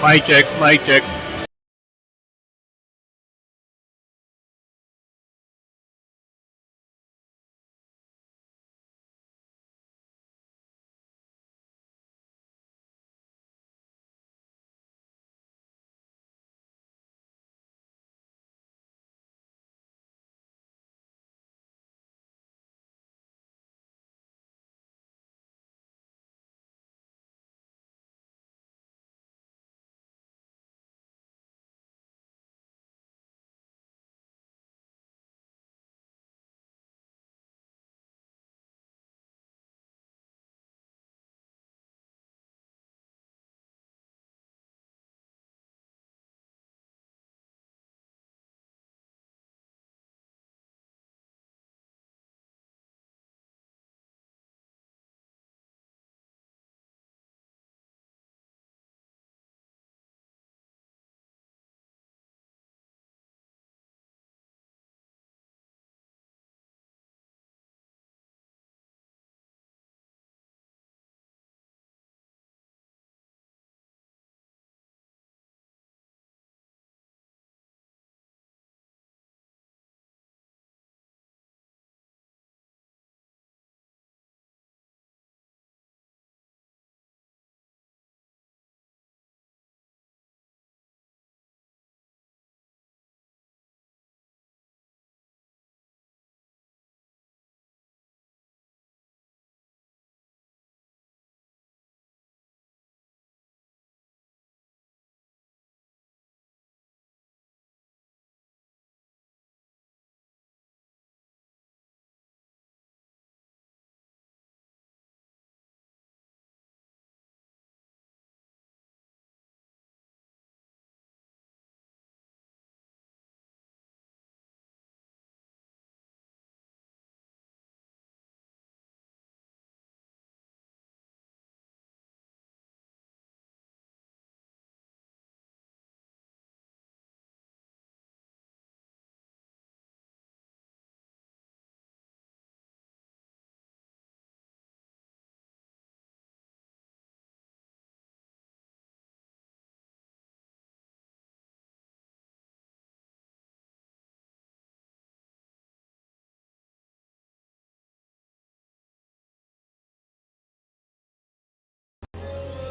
Mic check, mic check.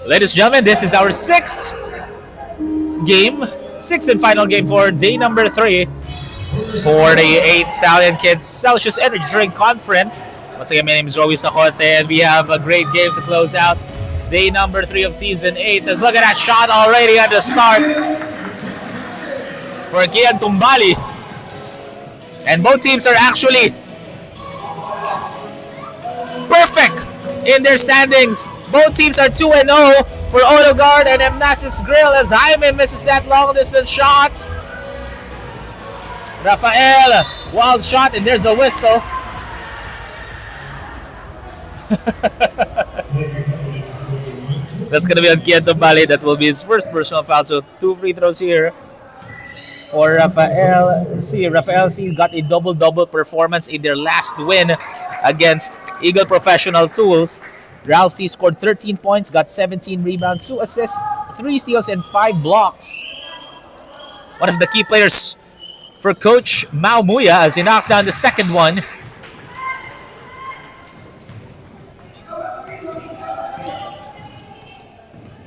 Ladies and gentlemen, this is our sixth and final game for day number 3 for the 8 Stallion Kids Celsius Energy Drink Conference. Once again, my name is Joey Sacote, and we have a great game to close out day number 3 of season 8. Let's look at that shot already at the start for Kian Tumbali. And both teams are actually perfect in their standings. Both teams are 2-0 for Auto-Gard and Emnace's Grill as Jaime misses that long distance shot. Rafael, wild shot, and there's a whistle. That's going to be on Kian Tumbali. That will be his first personal foul. So 2 free throws here for Rafael C. Rafael C got a double-double performance in their last win against Eagle Professional Tools. Ralph C scored 13 points, got 17 rebounds, 2 assists, 3 steals, and 5 blocks. One of the key players for Coach Mau Muya as he knocks down the second one.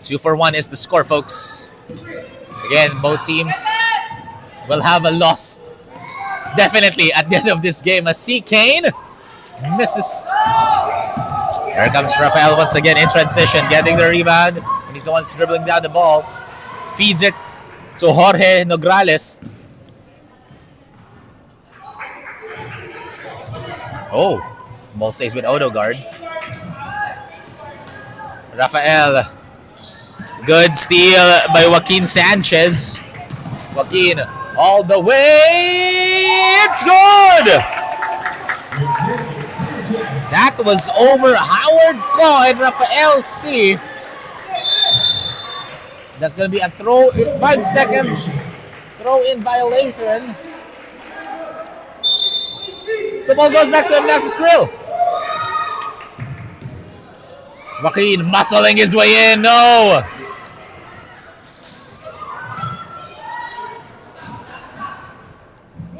Two for 1 is the score, folks. Again, both teams will have a loss definitely at the end of this game as C. Kane misses. Here comes Rafael once again in transition, getting the rebound. And he's the one dribbling down the ball. Feeds it to Jorge Nograles. Oh, ball stays with Auto-Gard. Rafael. Good steal by Joaquin Sanchez. Joaquin all the way. It's good! That was over Howard Ko and Rafael C. That's going to be a throw in 5-second throw-in violation. So ball goes back to Emnace's Grill. Joaquin muscling his way in. No.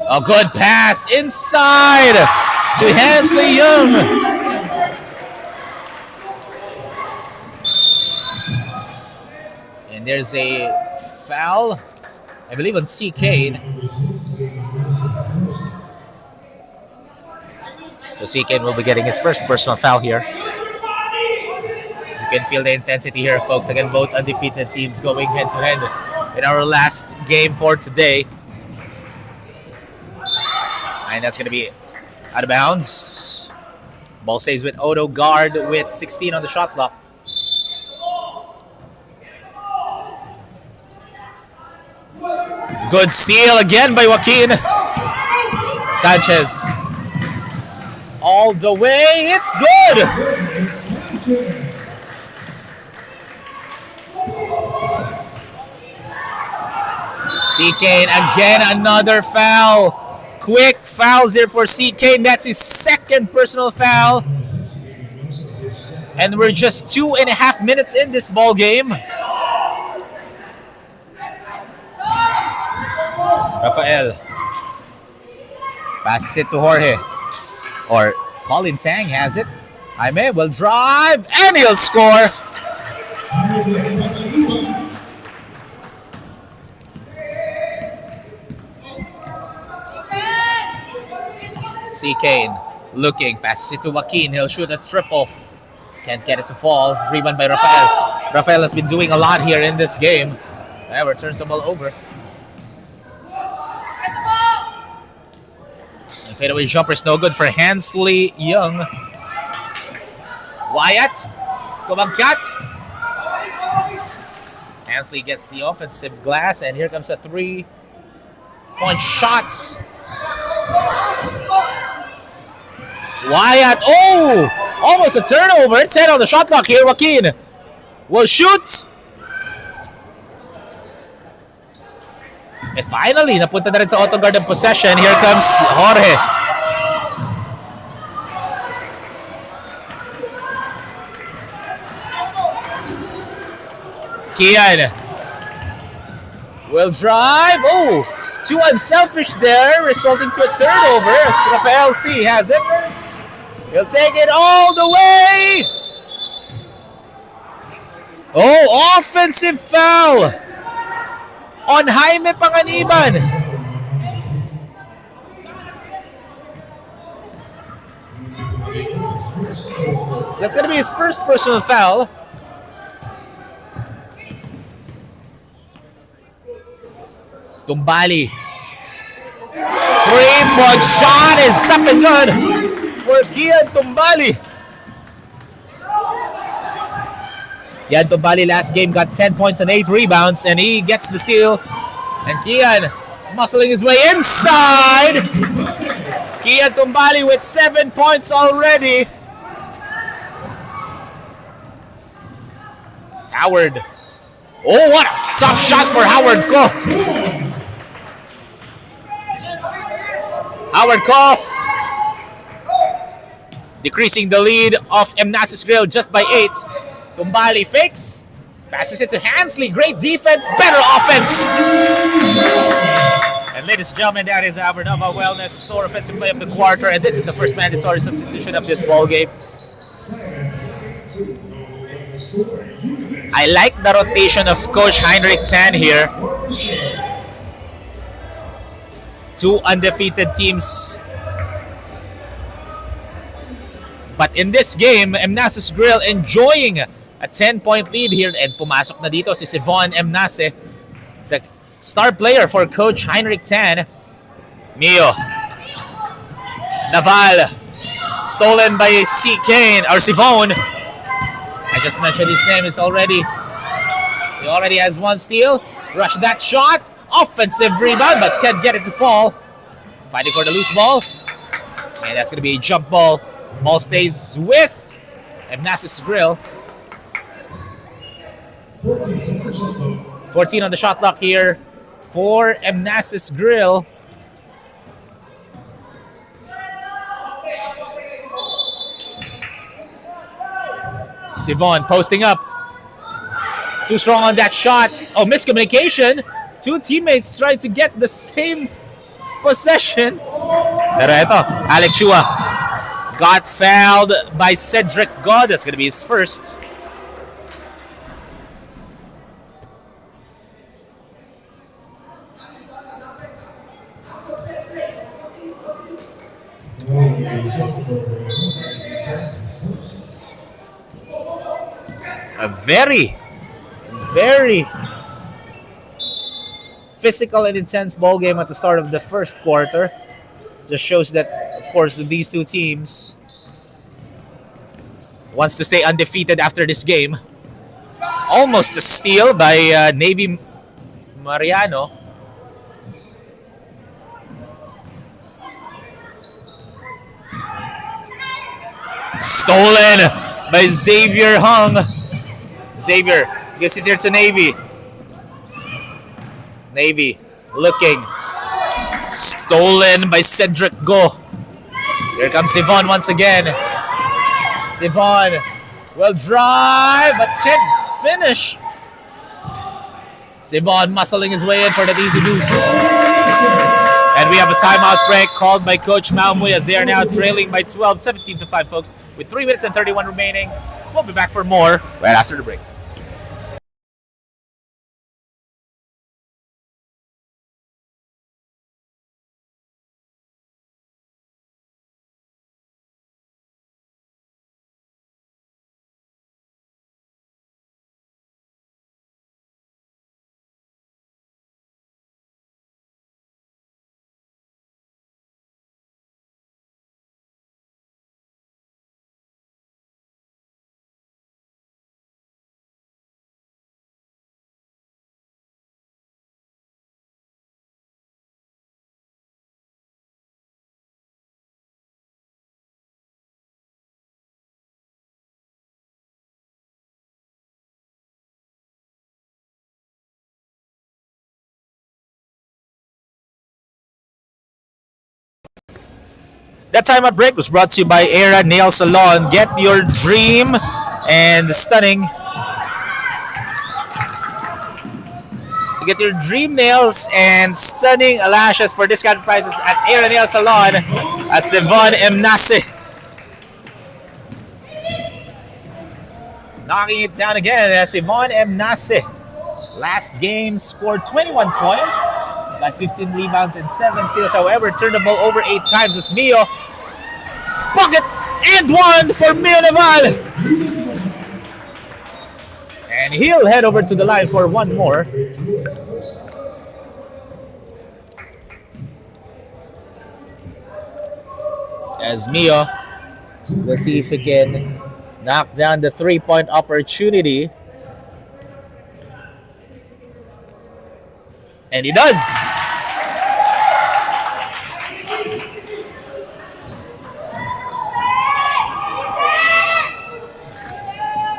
A good pass inside to Hansley Young. And there's a foul, I believe, on C. Kane. So C. Kane will be getting his first personal foul here. You can feel the intensity here, folks. Again, both undefeated teams going head-to-head in our last game for today. And that's going to be out of bounds. Ball stays with Auto-Gard with 16 on the shot clock. Good steal again by Joaquin. Sanchez. All the way. It's good. C. Kane again, another foul. Quick fouls here for C. Kane. That's his second personal foul. And we're just 2.5 minutes in this ball game. Rafael passes it to Jorge. Or Colin Tang has it. Jaime will drive and he'll score. C. Kane looking, passes it to Joaquin. He'll shoot a triple. Can't get it to fall. Rebound by Rafael. Rafael has been doing a lot here in this game. However, turns the ball over. And fadeaway jumper is no good for Hansley Young. Wyatt. Kumangkat. Hansley gets the offensive glass, and here comes a 3-point shot. Wyatt, oh! Almost a turnover. 10 on the shot clock here. Joaquin will shoot. And finally, napunta na rin sa Auto-Gard ang possession. Here comes Jorge. Kian will drive. Oh! Too unselfish there, resulting to a turnover as Rafael C. has it. He'll take it all the way. Oh, offensive foul on Jaime Panganiban. That's going to be his first personal foul. Tumbali. 3-point shot is up and good for Kian Tumbali. Kian Tumbali last game got 10 points and 8 rebounds, and he gets the steal. And Kian muscling his way inside. Kian Tumbali with 7 points already. Howard. Oh, what a tough shot for Howard Koff. Howard Koff decreasing the lead of Emnace's Grill just by 8. Tumbali fakes, passes it to Hansley. Great defense, better offense. And ladies and gentlemen, that is our Nova Wellness Store offensive play of the quarter, and this is the first mandatory substitution of this ball game. I like the rotation of Coach Heinrich Tan here. 2 undefeated teams. But in this game, Emnace's Grill enjoying a 10-point lead here. And pumasok na dito si Sivon Emnace, the star player for Coach Heinrich Tan. Mio. Naval. Stolen by C. Kane, or Sivon. I just mentioned his name is already. He already has 1 steal. Rush that shot. Offensive rebound, but can't get it to fall. Fighting for the loose ball. And that's going to be a jump ball. Ball stays with Emnace's Grill. 14 on the shot clock here for Emnace's Grill. Sivon posting up. Too strong on that shot. Oh, miscommunication. 2 teammates trying to get the same possession. Pero ito, Alec Chua got fouled by Cedric God. That's gonna be his first. A very, very physical and intense ball game at the start of the first quarter. Just shows that, of course, these two teams wants to stay undefeated after this game. Almost a steal by Navy Mariano. Stolen by Xavier Hung. Xavier gives it here to Navy. Navy looking. Stolen by Cedric Go. Here comes Sivan once again. Sivan will drive but can't finish. Sivan muscling his way in for that easy boost. And we have a timeout break called by Coach Maumui as they are now trailing by 12, 17-5, folks, with 3 minutes and 31 remaining. We'll be back for more right after the break. That timeout break was brought to you by Era Nail Salon. Get your dream and stunning. Get your dream nails and stunning lashes for discounted prices at Era Nail Salon at Sivan Emnace. Knocking it down again as Sivan Emnace. Last game scored 21 points. Got 15 rebounds and 7 steals. However, turned the ball over 8 times as Mio. Bucket and one for Mio Naval. And he'll head over to the line for one more. As Mio, let's see if he can knock down the 3-point opportunity. And he does.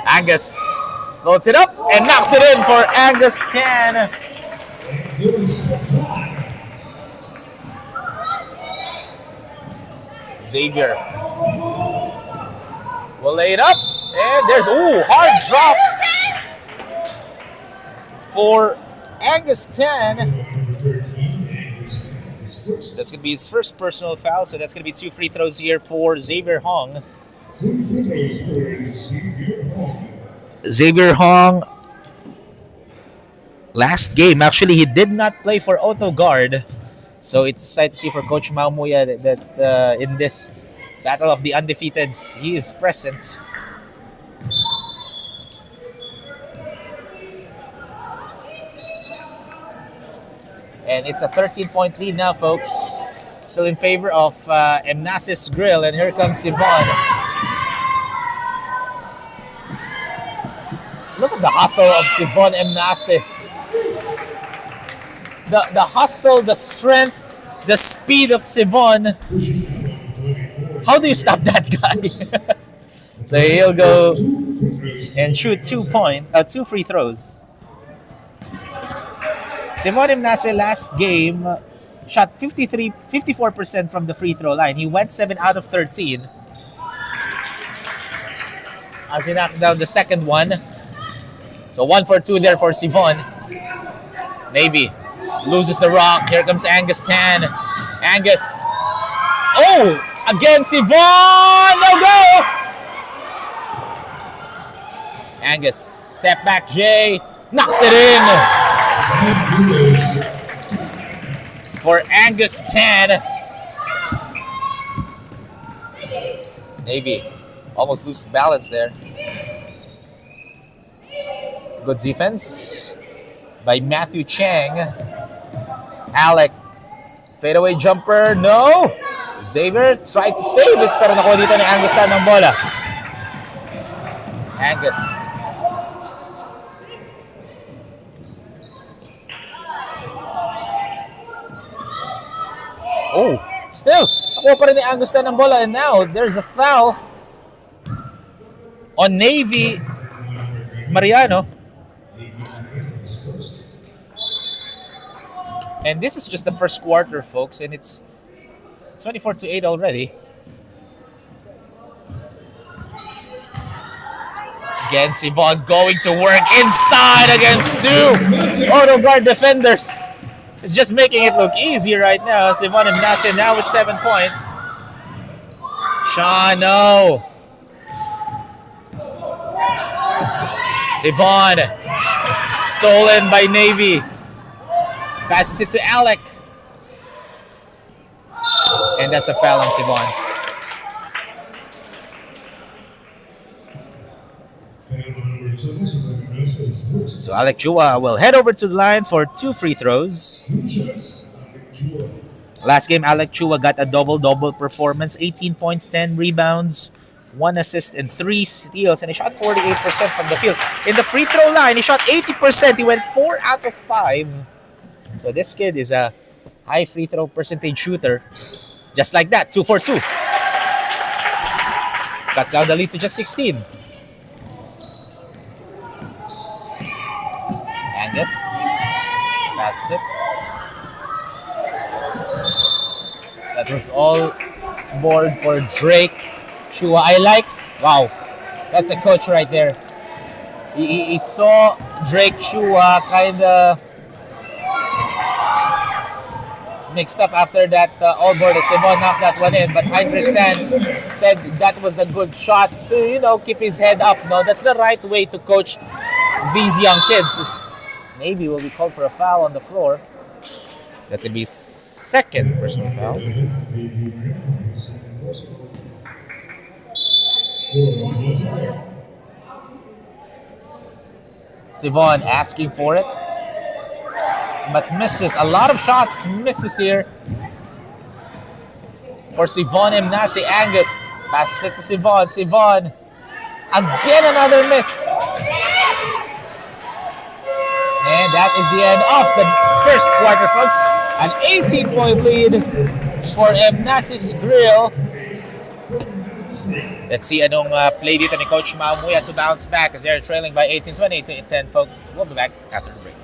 Angus floats it up and knocks it in for Angus 10. Xavier will lay it up. And there's, hard drop for Angus 10. That's going to be his first personal foul, so that's going to be 2 free throws here for Xavier Hong. Xavier Hong, last game, actually, he did not play for Auto-Gard. So it's exciting to see for Coach Maumuya that in this battle of the undefeateds, he is present. And it's a 13-point lead now, folks. Still in favor of Emnace's Grill. And here comes Sivan. Look at the hustle of Sivan Emnace. The hustle, the strength, the speed of Sivan. How do you stop that guy? So he'll go and shoot 2 free throws. Sivan Emnace last game shot 54% from the free throw line. He went 7 out of 13. As he knocked down the second one. So 1 for 2 there for Sivan. Navy loses the rock. Here comes Angus 10. Angus. Oh, against Yvonne. No go. Angus, step back, Jay. Knocks it in for Angus 10. Navy almost loses balance there. Good defense by Matthew Chang. Alec, fadeaway jumper, no! Xavier tried to save it pero nakuha dito ni Angus ng bola. Angus. Oh, still, nakuha pa rin ni Angus ng bola and now there's a foul on Navy Mariano. And this is just the first quarter, folks, and it's 24-8 already. Again, Yvonne going to work inside against two Auto-Gard defenders. It's just making it look easy right now. Yvonne Emnace now with 7 points. Sean, no. Yvonne, stolen by Navy. Passes it to Alec. And that's a foul on Yvonne. So Alec Chua will head over to the line for 2 free throws. Last game, Alec Chua got a double-double performance. 18 points, 10 rebounds, 1 assist, and 3 steals. And he shot 48% from the field. In the free throw line, he shot 80%. He went 4 out of 5. So this kid is a high free throw percentage shooter. Just like that, 2 for 2. Cuts down the lead to just 16. Angus passes it. That was all board for Drake Chua. I like, wow, that's a coach right there. He saw Drake Chua kind of mixed up after that all board. Simon knocked that one in, but Heinrich Tan said that was a good shot to, keep his head up. No, that's the right way to coach these young kids. Navy will be called for a foul on the floor. That's going to be second personal foul. Yvonne asking for it, but misses. A lot of shots misses here for Yvonne Emnace. Angus passes it to Yvonne. Yvonne, again another miss. And that is the end of the first quarter, folks. An 18-point lead for Emnace's Grill. Let's see anong play dito ni Coach Mamuya to bounce back as they're trailing by 18, 20, 10, folks. We'll be back after the break.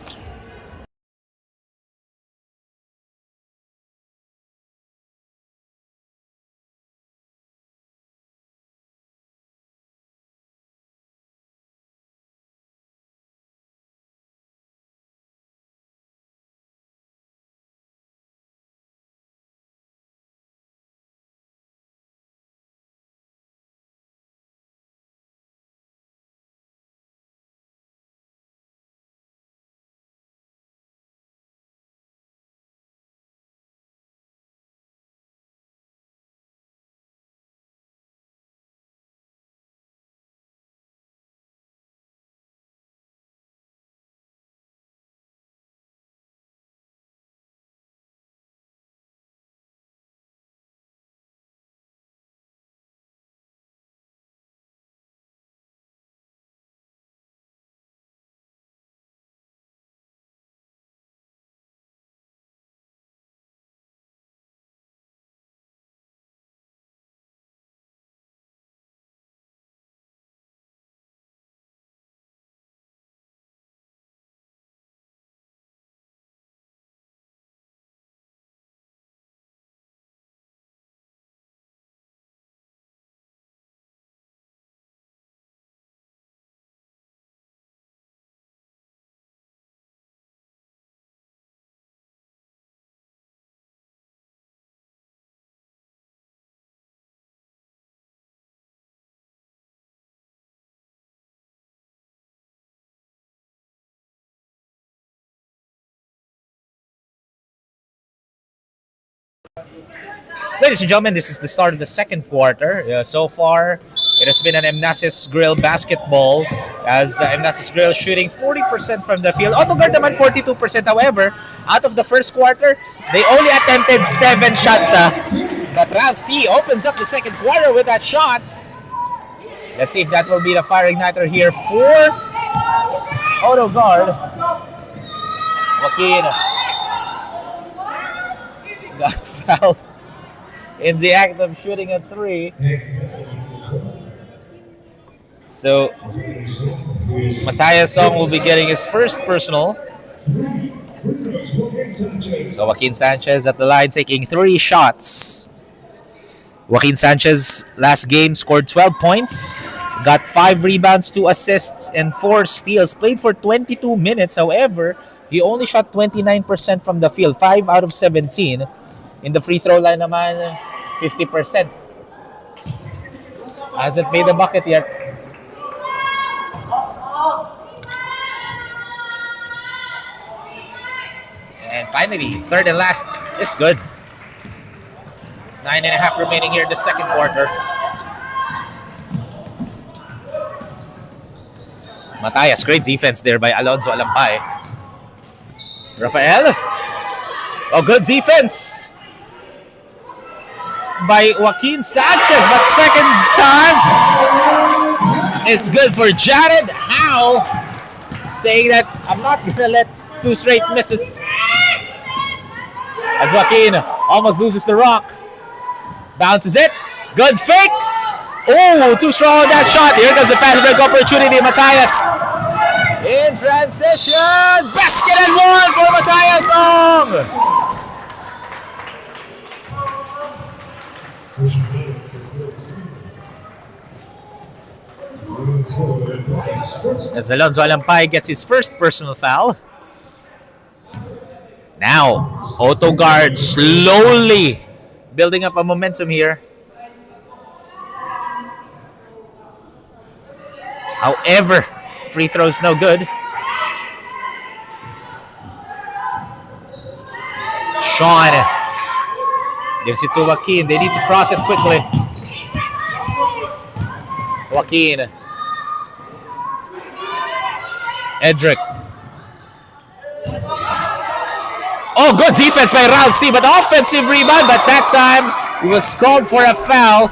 Ladies and gentlemen, this is the start of the second quarter. So far, it has been an Emnace Grill basketball as Emnace Grill shooting 40% from the field. Auto-Gard naman 42%. However, out of the first quarter, they only attempted 7 shots. But Ralph C opens up the second quarter with that shot. Let's see if that will be the fire igniter here for Auto-Gard. Joaquin got fouled in the act of shooting a 3. So Matthias Song will be getting his first personal. So Joaquin Sanchez at the line taking 3 shots. Joaquin Sanchez last game scored 12 points, got 5 rebounds, 2 assists, and 4 steals. Played for 22 minutes. However, he only shot 29% from the field, 5 out of 17. In the free throw line naman, 50%. Hasn't made a bucket yet. And finally, third and last is good. 9.5 remaining here in the second quarter. Matthias, great defense there by Alonzo Alampay. Rafael. Oh, good defense by Joaquin Sanchez, but second time is good for Jared Howe, saying that I'm not gonna let 2 straight misses. As Joaquin almost loses the rock, bounces it, good fake. Oh, too strong on that shot. Here comes the fast break opportunity, Matthias. In transition, basket and 1 for Matthias Ong. As Alonzo Alampay gets his first personal foul. Now, Auto-Gard slowly building up a momentum here. However, free throws no good. Sean gives it to Joaquin. They need to cross it quickly. Joaquin. Edric. Oh, good defense by Ralph C, but offensive rebound, but that time he was called for a foul.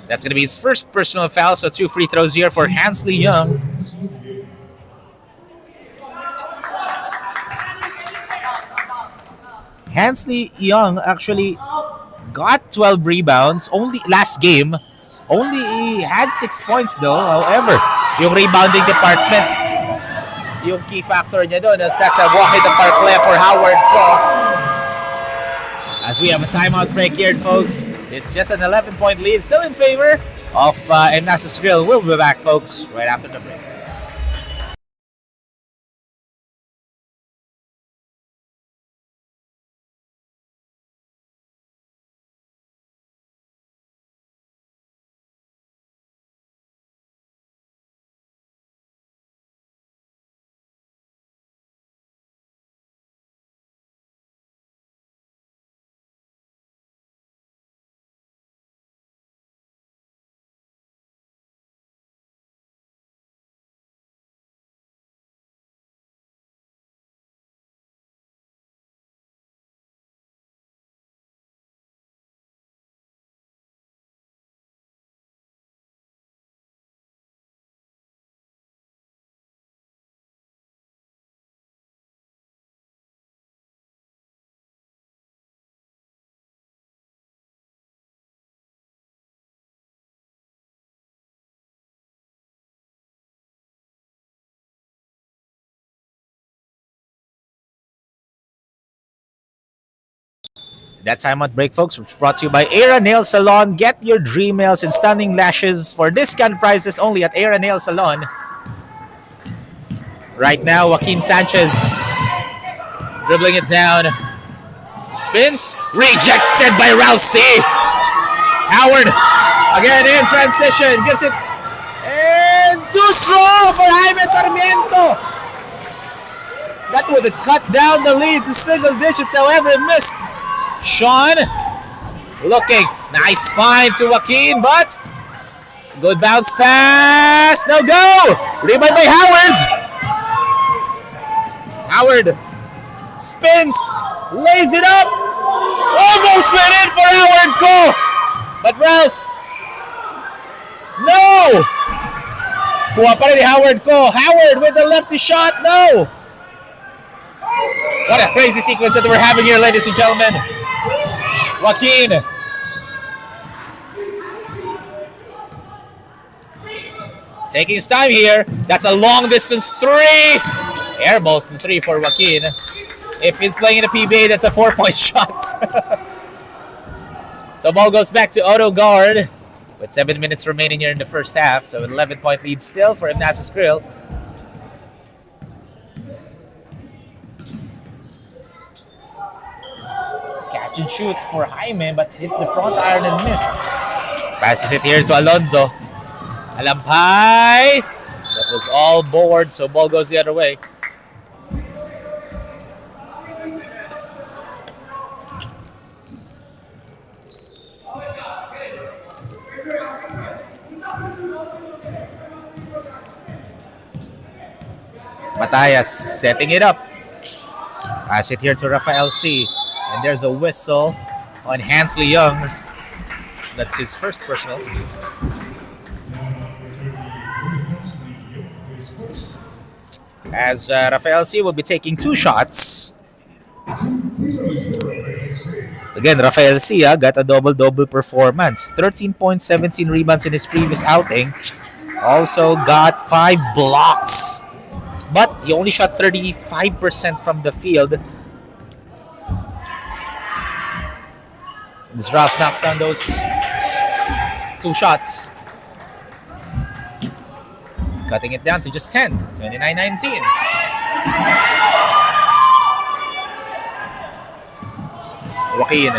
That's going to be his first personal foul, so 2 free throws here for Hansley Young. Hansley Young actually got 12 rebounds only last game. Only had 6 points though. However, yung rebounding department, yung key factor niya doon, as that's a walk in the park play for Howard Ko. As we have a timeout break here, folks. It's just an 11-point lead, still in favor of Emnace Grill. We'll be back, folks, right after the break. That timeout break, folks, was brought to you by Era Nail Salon. Get your dream nails and stunning lashes for discount prices only at Era Nail Salon. Right now, Joaquin Sanchez dribbling it down. Spins. Rejected by Ralph C. Howard again in transition. Gives it. And too strong for Jaime Sarmiento. That would have cut down the lead to single digits. However, it missed. Sean looking. Nice find to Joaquin, but good bounce pass. No go. Rebound by Howard. Howard spins, lays it up. Almost went in for Howard. Go. But Ralph. No. Kuha pa rin ni Howard ko. Howard with the lefty shot. No. What a crazy sequence that we're having here, ladies and gentlemen. Joaquin. Taking his time here. That's a long distance three. Air balls the three for Joaquin. If he's playing in a PBA, that's a 4-point shot. So ball goes back to Auto-Gard with 7 minutes remaining here in the first half. So an 11-point lead still for Emnace Grill. Catch and shoot for Jaime, but hits the front iron and miss. Passes it here to Alonzo. Alampay. That was all board, so ball goes the other way. Matias setting it up. Pass it here to Rafael C. And there's a whistle on Hansley Young. That's his first personal. As Rafael C will be taking 2 shots. Again, Rafael C got a double-double performance. 13 points, 17 rebounds in his previous outing. Also got 5 blocks. But he only shot 35% from the field. This Ralph knocks down those 2 shots. Cutting it down to just 10. 29-19. Joaquin.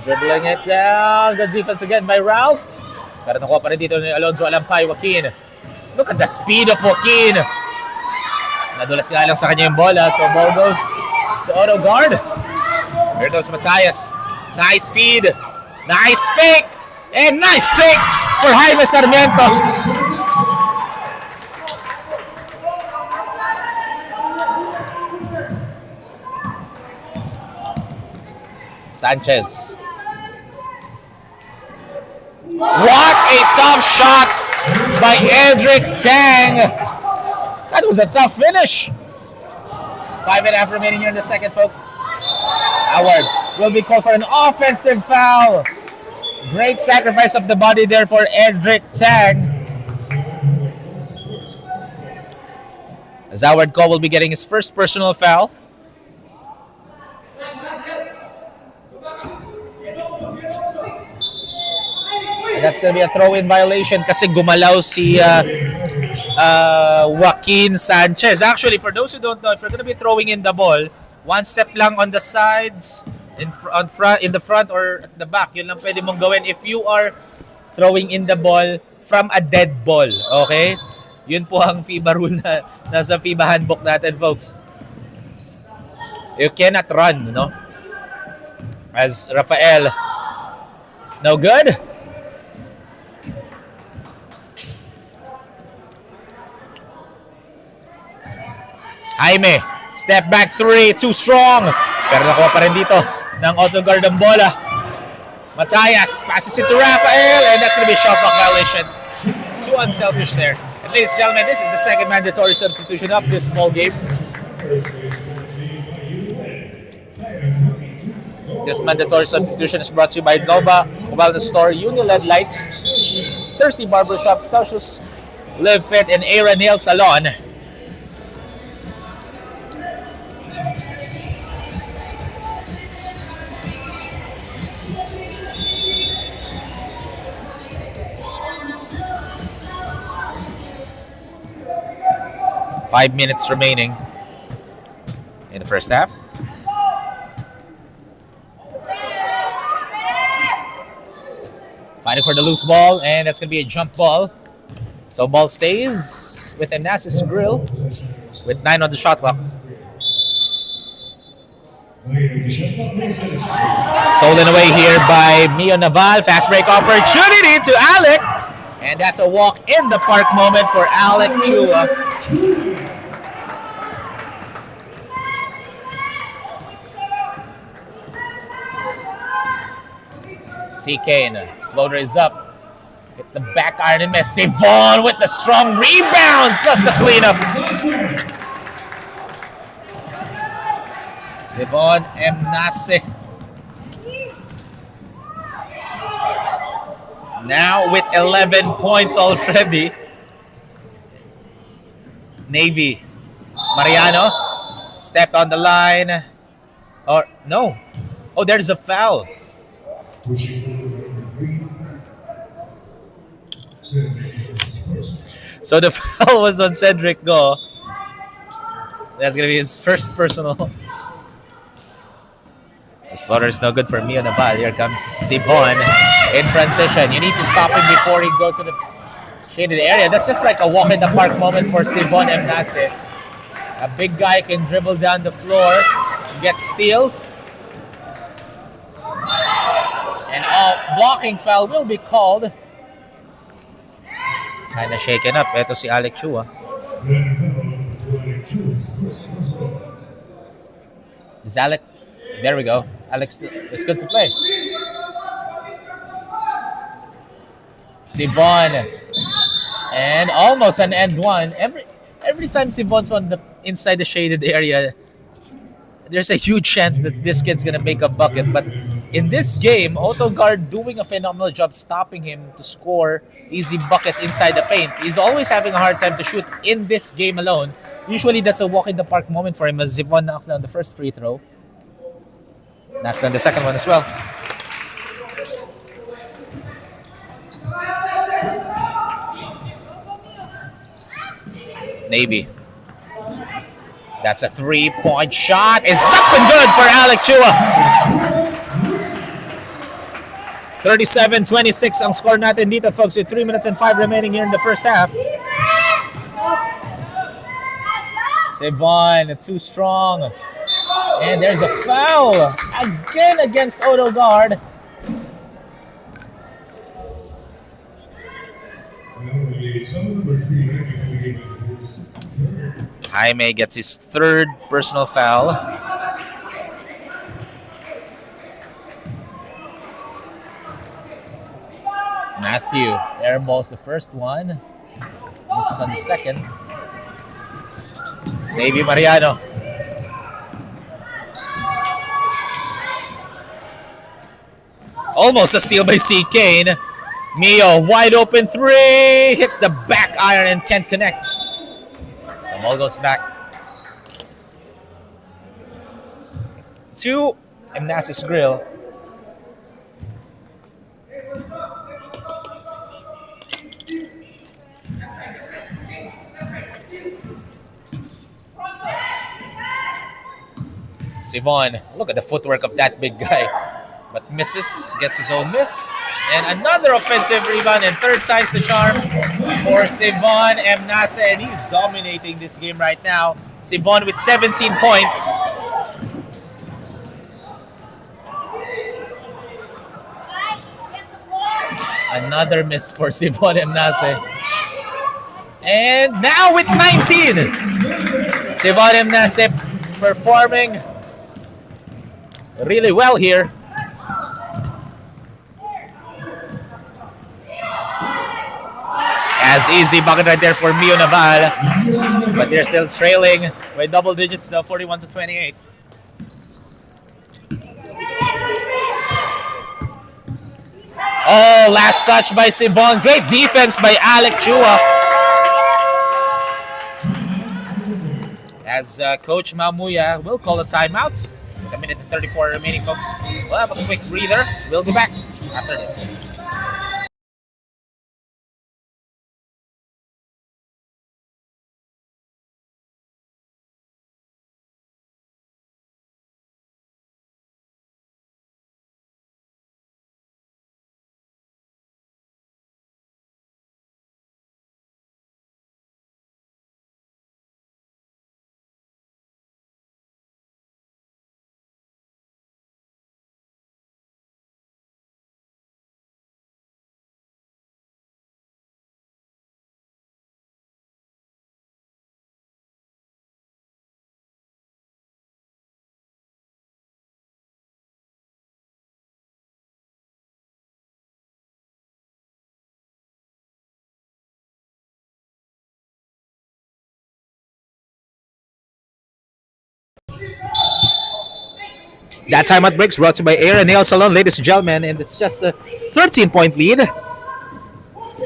Dribbling it down. Good defense again by Ralph. Pero nakuha pa rin dito ni Alonzo Alampay. Joaquin. Look at the speed of Joaquin. Nadulas nga lang sa kanya yung bola. So ball goes to Auto-Gard. Here goes Matias. Nice feed. Nice fake. And nice fake for Jaime Sarmiento. Sanchez. What a tough shot by Edric Tang. That was a tough finish. 5.5 remaining here in the second, folks. Howard will be called for an offensive foul. Great sacrifice of the body there for Edric Tang. As Howard Cole will be getting his first personal foul. And that's going to be a throw-in violation kasi gumalaw si Joaquin Sanchez. Actually, for those who don't know, if you're going to be throwing in the ball, one step lang on the sides, in the front or at the back, yun lang pwede mong gawin if you are throwing in the ball from a dead ball. Okay? Yun po ang FIBA rule na nasa FIBA handbook natin, folks. You cannot run, no? As Rafael. No good? Jaime, step back 3, too strong. Pero nakuha pa rin dito ng Auto-Gard ang bola. Matias passes it to Rafael, and that's going to be a shot clock violation. Too unselfish there. And ladies and gentlemen, this is the second mandatory substitution of this ball game. This mandatory substitution is brought to you by Nova Wellness Store, Uniled Lights, Thirsty Barbershop, Celsius Live Fit, and Era Nail Salon. Five minutes remaining in the first half. Fighting for the loose ball, and that's going to be a jump ball. So ball stays with Emnace's grill with 9 on the shot clock. Stolen away here by Mio Naval. Fast break opportunity to Alec. And that's a walk in the park moment for Alec Chua. C. Kane. Floater is up. It's the back iron and miss. Sivon with the strong rebound plus the cleanup. Sivon Emnace. Now with 11 points already. Navy. Mariano stepped on the line. Or no. Oh, there's a foul. So the foul was on Cedric Go. That's going to be his first personal. This floater is no good for Mio Naval. Here comes Sivon in transition. You need to stop him before he goes to the shaded area. That's just like a walk in the park moment for Sivon Emnace. A big guy can dribble down the floor, get steals. And a blocking foul will be called. Kind of shaken up. Ito si Alec Chua. Is Alec? There we go. Alex is good to play. Sivon. And almost an end one. Every time Sivon's on the inside the shaded area, there's a huge chance that this kid's gonna make a bucket. But in this game, Auto-Gard doing a phenomenal job stopping him to score easy buckets inside the paint. He's always having a hard time to shoot in this game alone. Usually that's a walk in the park moment for him as Sivon knocks down the first free throw. Knocks down the second one as well. Navy. That's a 3-point shot. It's up and good for Alec Chua. 37-26 ang score natin dito, folks, with 3 minutes and 5 remaining here in the first half. Sivon, too strong. And there's a foul again against Auto-Gard. Jaime gets his third personal foul. Matthew airballs the first one. This is on the second. Navy Mariano. Almost a steal by C. Kane. Mio, wide open three. Hits the back iron and can't connect. So ball goes back to Emnace's grill. Sivon, look at the footwork of that big guy. But misses, gets his own miss. And another offensive rebound and third time's the charm for Sivon Emnace. And he's dominating this game right now. Sivon with 17 points. Another miss for Sivon Emnace. And now with 19. Sivon Emnace performing really well here. As easy bucket right there for Mio Naval. But they're still trailing by double digits now, 41-28. Oh, last touch by Sivon. Great defense by Alec Chua. As Coach Mamuya will call a timeout. With a minute and 34 remaining, folks. We'll have a quick breather. We'll be back after this. That time at breaks brought to you by Air and Nail Salon, ladies and gentlemen, and it's just a 13-point lead.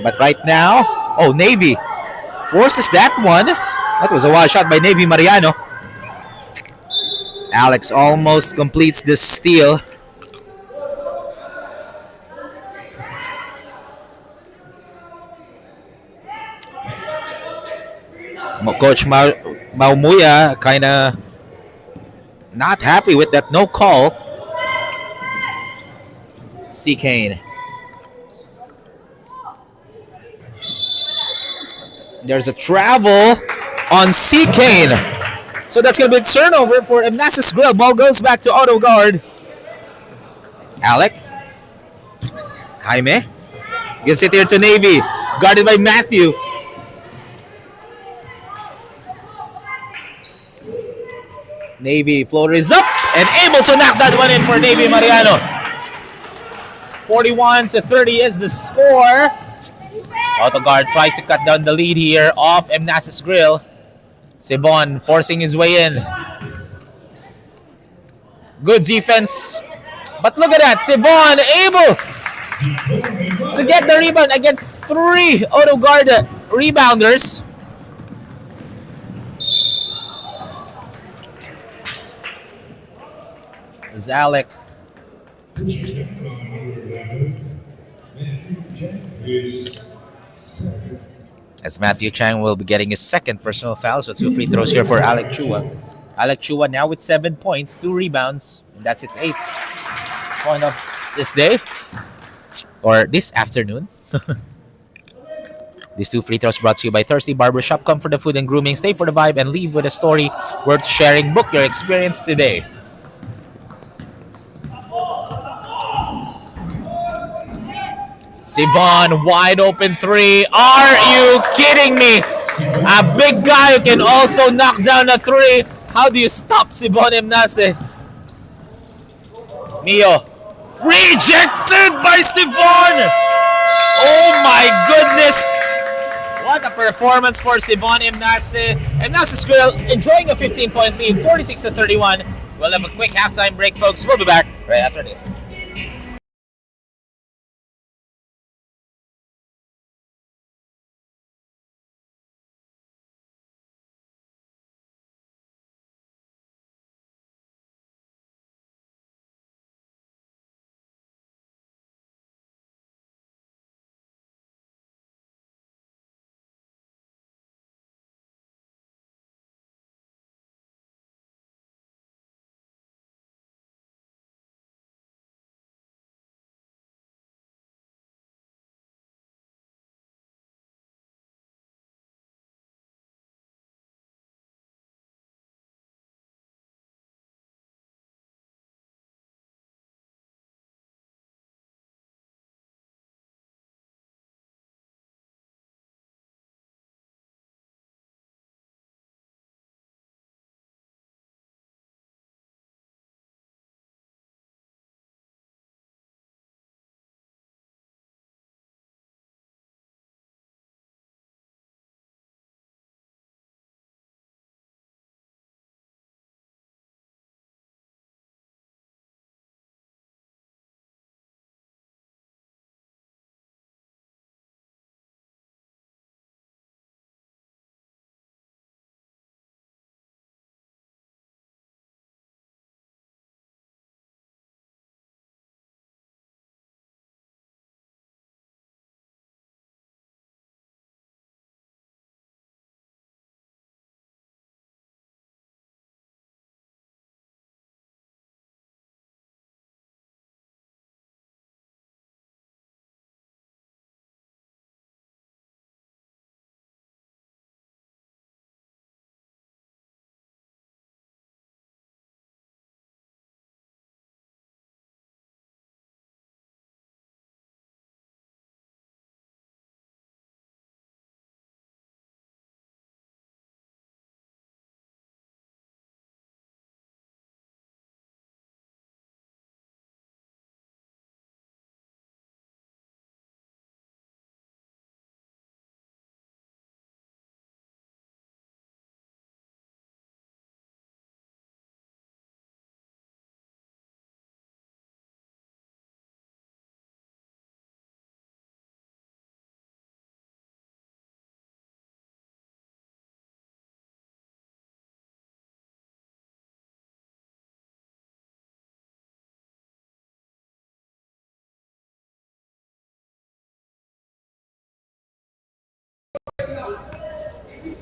But right now, oh, Navy forces that one. That was a wild shot by Navy Mariano. Alex almost completes the steal. Coach Maumuya kind of not happy with that no call. C. Kane. There's a travel on C. Kane. So that's going to be a turnover for Emnace's Grill. Ball goes back to Auto-Gard. Alec. Jaime. Gives it here to Navy. Guarded by Matthew. Navy floater is up and able to knock that one in for Navy Mariano. 41-30 is the score. Auto-Gard tried to cut down the lead here off Emnace's Grill. Sibon forcing his way in. Good defense. But look at that. Sibon able to get the rebound against 3 Auto-Gard rebounders. Zalek. As Matthew Chang will be getting his second personal foul, so 2 free throws here for Alec Chua. Alec Chua now with 7 points, 2 rebounds, and that's its 8th point of this day or this afternoon. These 2 free throws brought to you by Thirsty Barbershop. Come for the food and grooming, stay for the vibe, and leave with a story worth sharing. Book your experience today. Sivon, wide open 3. Are you kidding me? A big guy who can also knock down a 3. How do you stop Sivon Emnace? Mio. Rejected by Sivon! Oh my goodness! What a performance for Sivon Emnace. Emnace's Grill enjoying a 15-point lead, 46-31. We'll have a quick halftime break, folks. We'll be back right after this.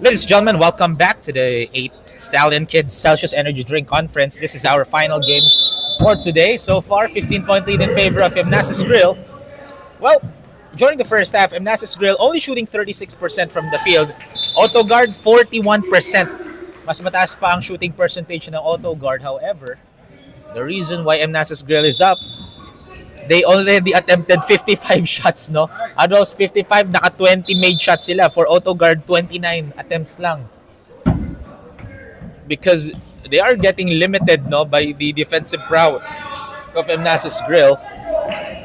Ladies and gentlemen, welcome back to the 8th Stallion Kids Celsius Energy Drink Conference. This is our final game for today. So far, 15-point lead in favor of Emnace's Grill. Well, during the first half, Emnace's Grill only shooting 36% from the field. Auto-Gard, 41%. Mas mataas pa ang shooting percentage ng Auto-Gard. However, the reason why Emnace's Grill is up, they already attempted 55 shots, no? Out of those 55, naka-20 made shots sila. For Auto-Gard, 29 attempts lang. Because they are getting limited, no, by the defensive prowess of Emnace's Grill.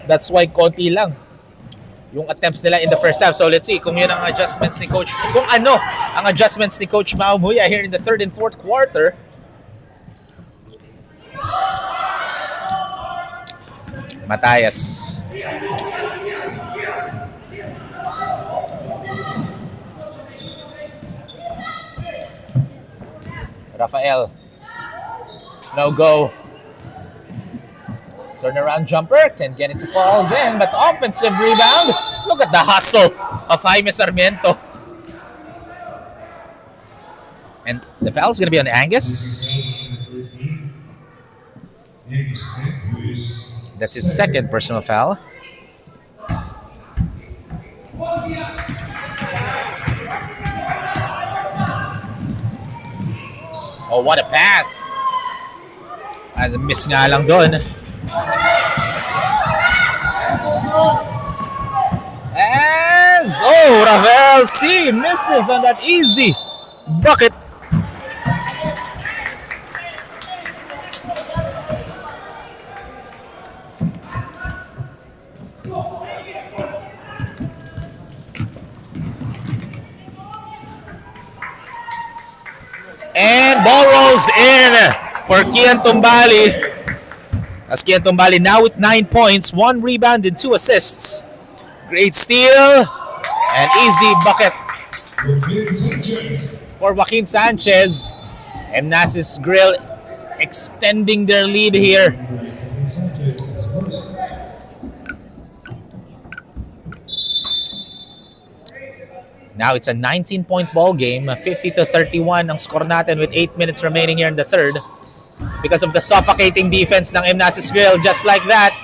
That's why konti lang yung attempts nila in the first half. So let's see kung yun ang adjustments ni Coach, kung ano ang adjustments ni Coach Maumuya here in the third and fourth quarter. Matias. Rafael. No go. Turnaround jumper. Can get it to fall again, but offensive rebound. Look at the hustle of Jaime Sarmiento. And the foul is going to be on Angus. That's his second personal foul. Oh, what a pass. As a miss nga lang doon. Rafael C misses on that easy bucket. And ball rolls in for Kian Tumbali. As Kian Tumbali now with 9 points, 1 rebound and 2 assists. Great steal and easy bucket for Joaquin Sanchez. Emnace's Grill extending their lead here. Now it's a 19-point ball game, 50-31 ang score natin with 8 minutes remaining here in the third. Because of the suffocating defense ng Emnace's Grill, just like that.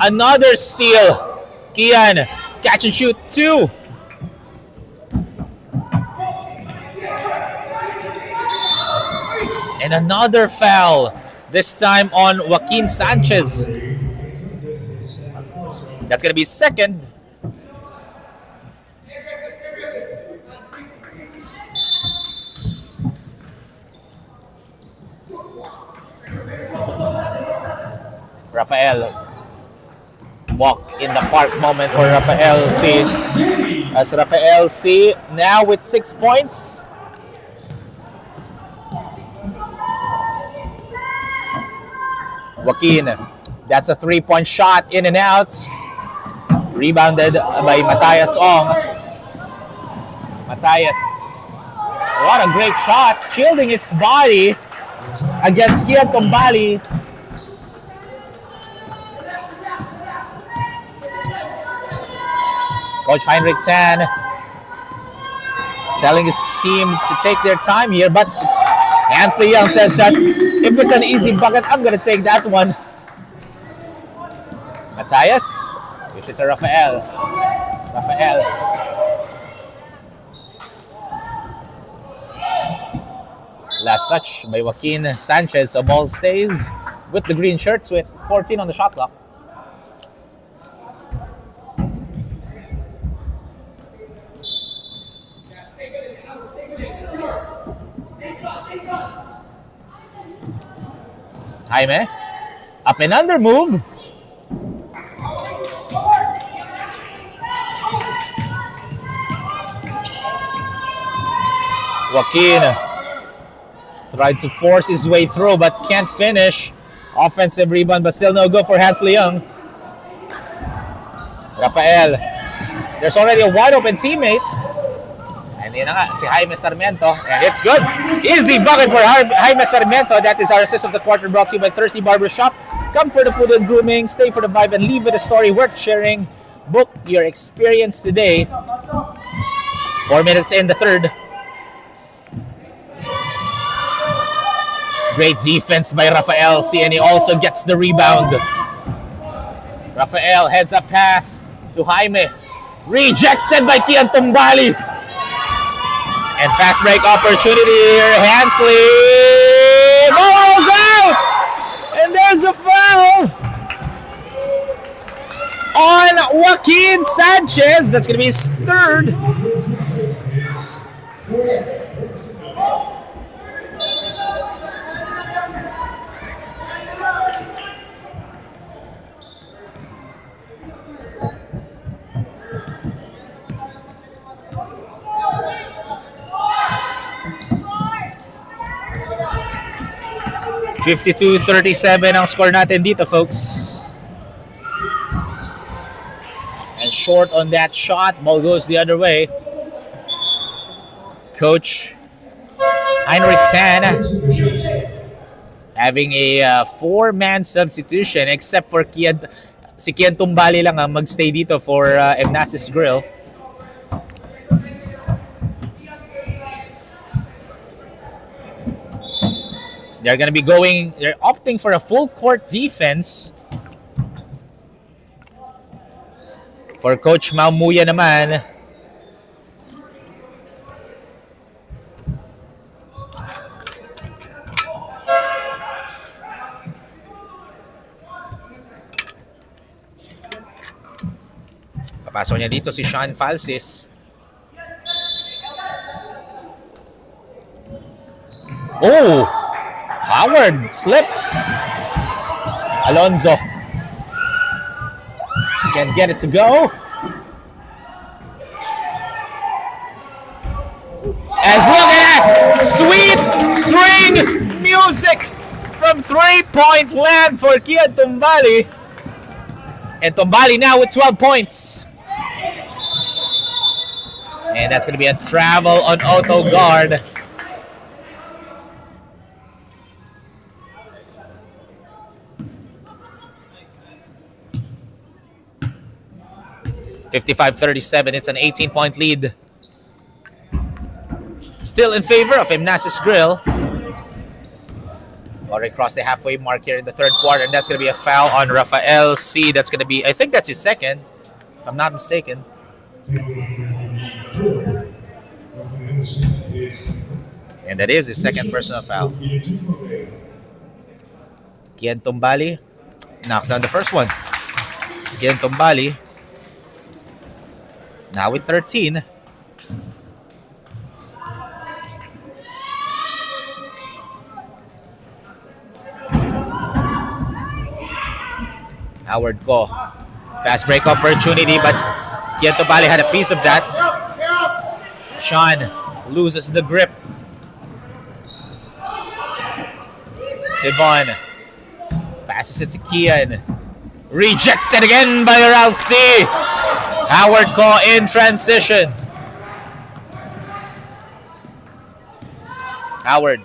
Another steal. Kian, catch and shoot 2. And another foul, this time on Joaquin Sanchez. That's going to be second. Rafael, walk in the park moment for Rafael C. As Rafael C now with 6 points. Joaquin, that's a 3-point shot, in and out. Rebounded by Matias Ong. Matias, what a great shot, shielding his body against Kian Tumbali. Coach Heinrich Tan telling his team to take their time here, but Ansley Young says that if it's an easy bucket, I'm going to take that one. Matias gives it to Rafael. Rafael. Last touch by Joaquin Sanchez. So ball stays with the green shirts with 14 on the shot clock. Jaime, up and under move. Joaquin tried to force his way through but can't finish. Offensive rebound but still no good for Hansley Young. Rafael, there's already a wide open teammate. And yun na nga, si Jaime Sarmiento. And it's good. Easy bucket for Jaime Sarmiento. That is our assist of the quarter, brought to you by Thirsty Barbershop. Come for the food and grooming, stay for the vibe, and leave with a story worth sharing. Book your experience today. 4 minutes in the third. Great defense by Rafael C, and he also gets the rebound. Rafael heads up pass to Jaime. Rejected by Kian Tumbali. And fast break opportunity here. Hansley rolls out! And there's a foul on Joaquin Sanchez. That's going to be his third. (52-37) ang score natin dito, folks. And short on that shot. Ball goes the other way. Coach Heinrich Tan having a four-man substitution except for si Kian Tumbali lang ang magstay dito for Emnace's Grill. They're opting for a full court defense. For Coach Maumuya naman, papasok niya dito si Sean Falsis. Oh! Howard slipped. Alonzo can't get it to go. As look at that! Sweet string music from three-point land for Kian Tumbali. And Tumbali now with 12 points. And that's going to be a travel on Auto-Gard. (55-37). It's an 18-point lead. Still in favor of Emnace's Grill. Already crossed the halfway mark here in the third quarter, and that's going to be a foul on Rafael C. That's going to be, I think that's his second, if I'm not mistaken. And that is his second personal foul. Kian Tumbali knocks down the first one. It's Kian Tumbali. Now with 13. Howard Ko. Fast break opportunity, but Kian Tumbali had a piece of that. Sean loses the grip. Sivon passes it to Kian. Rejected again by Ralph C. Howard Ko in transition. Howard,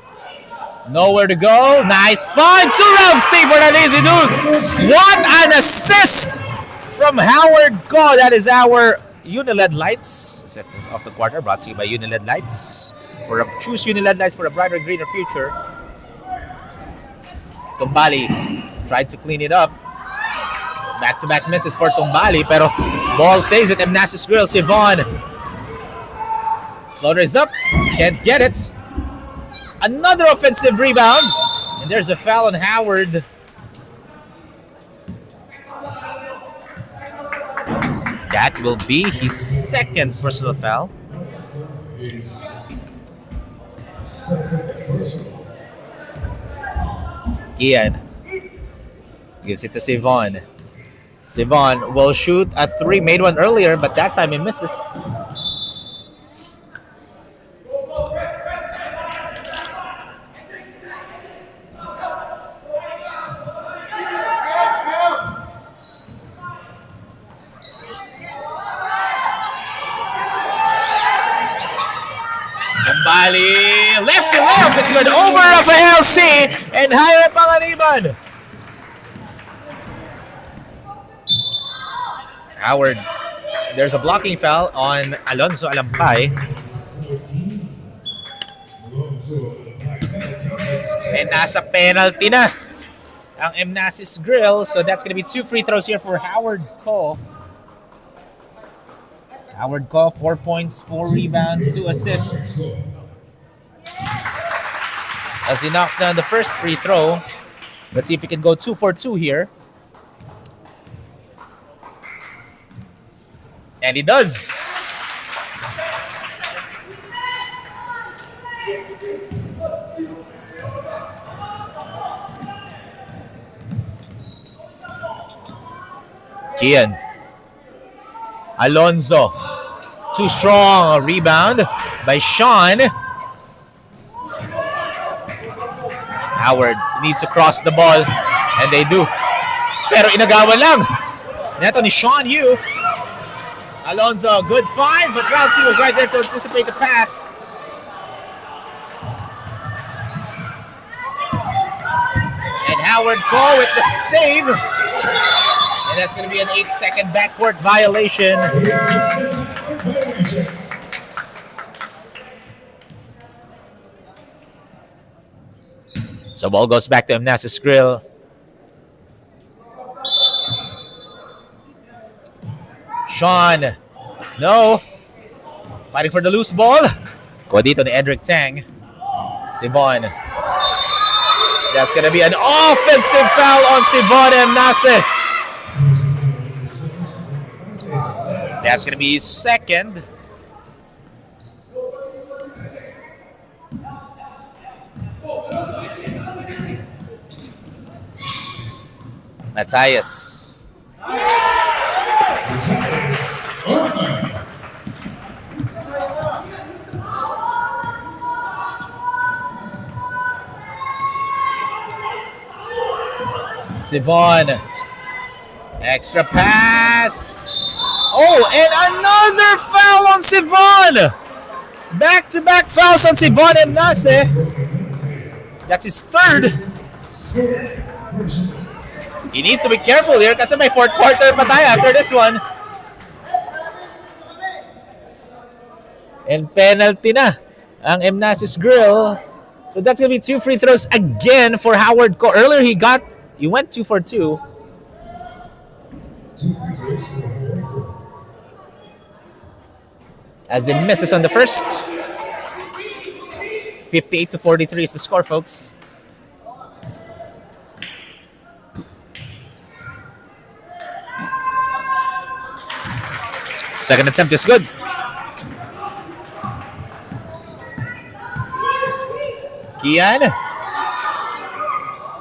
nowhere to go. Nice find to Ralph C for that easy deuce. What an assist from Howard Ko. That is our Uniled Lights. Of the quarter, brought to you by Uniled Lights. Choose Uniled Lights for a brighter, greener future. Tumbali tried to clean it up. Back-to-back misses for Tumbali, pero ball stays with Emnace's Grill. Sivon. Floater is up. Can't get it. Another offensive rebound. And there's a foul on Howard. That will be his second personal foul. Kian gives it to Sivon. Sivon will shoot a three, made one earlier, but that time he misses. Tumbali left to left is good over Rafael C. and Jaime Panganiban. Howard, there's a blocking foul on Alonzo Alampay. And nasa penalty na ang Emnace's Grill. So that's going to be 2 free throws here for Howard Ko. Howard Ko, 4 points, 4 rebounds, 2 assists. As he knocks down the first free throw. Let's see if he can go 2 for 2 here. And he does. Kian. Alonzo. Too strong. A rebound by Sean. Howard needs to cross the ball. And they do. Pero inagawan lang. Neto ni Sean Yu. Alonzo, good find, but Rousey was right there to anticipate the pass. And Howard Ko with the save. And that's going to be an 8-second backcourt violation. So ball goes back to Emnace's Grill. Sean. No. Fighting for the loose ball. Kuha dito ni Edric Tang. Sivon. That's going to be an offensive foul on Sivon Emnace. That's going to be his second. Matthias. Sivon. Extra pass. Oh, and another foul on Sivon. Back-to-back fouls on Sivon Emnace. That's his third. He needs to be careful here kasi may fourth quarter pa tayo after this one. And penalty na ang Emnace's Grill. So that's going to be 2 free throws again for Howard Ko. Earlier he went 2 for 2. As he misses on the first. 58-43 is the score, folks. Second attempt is good. Kian.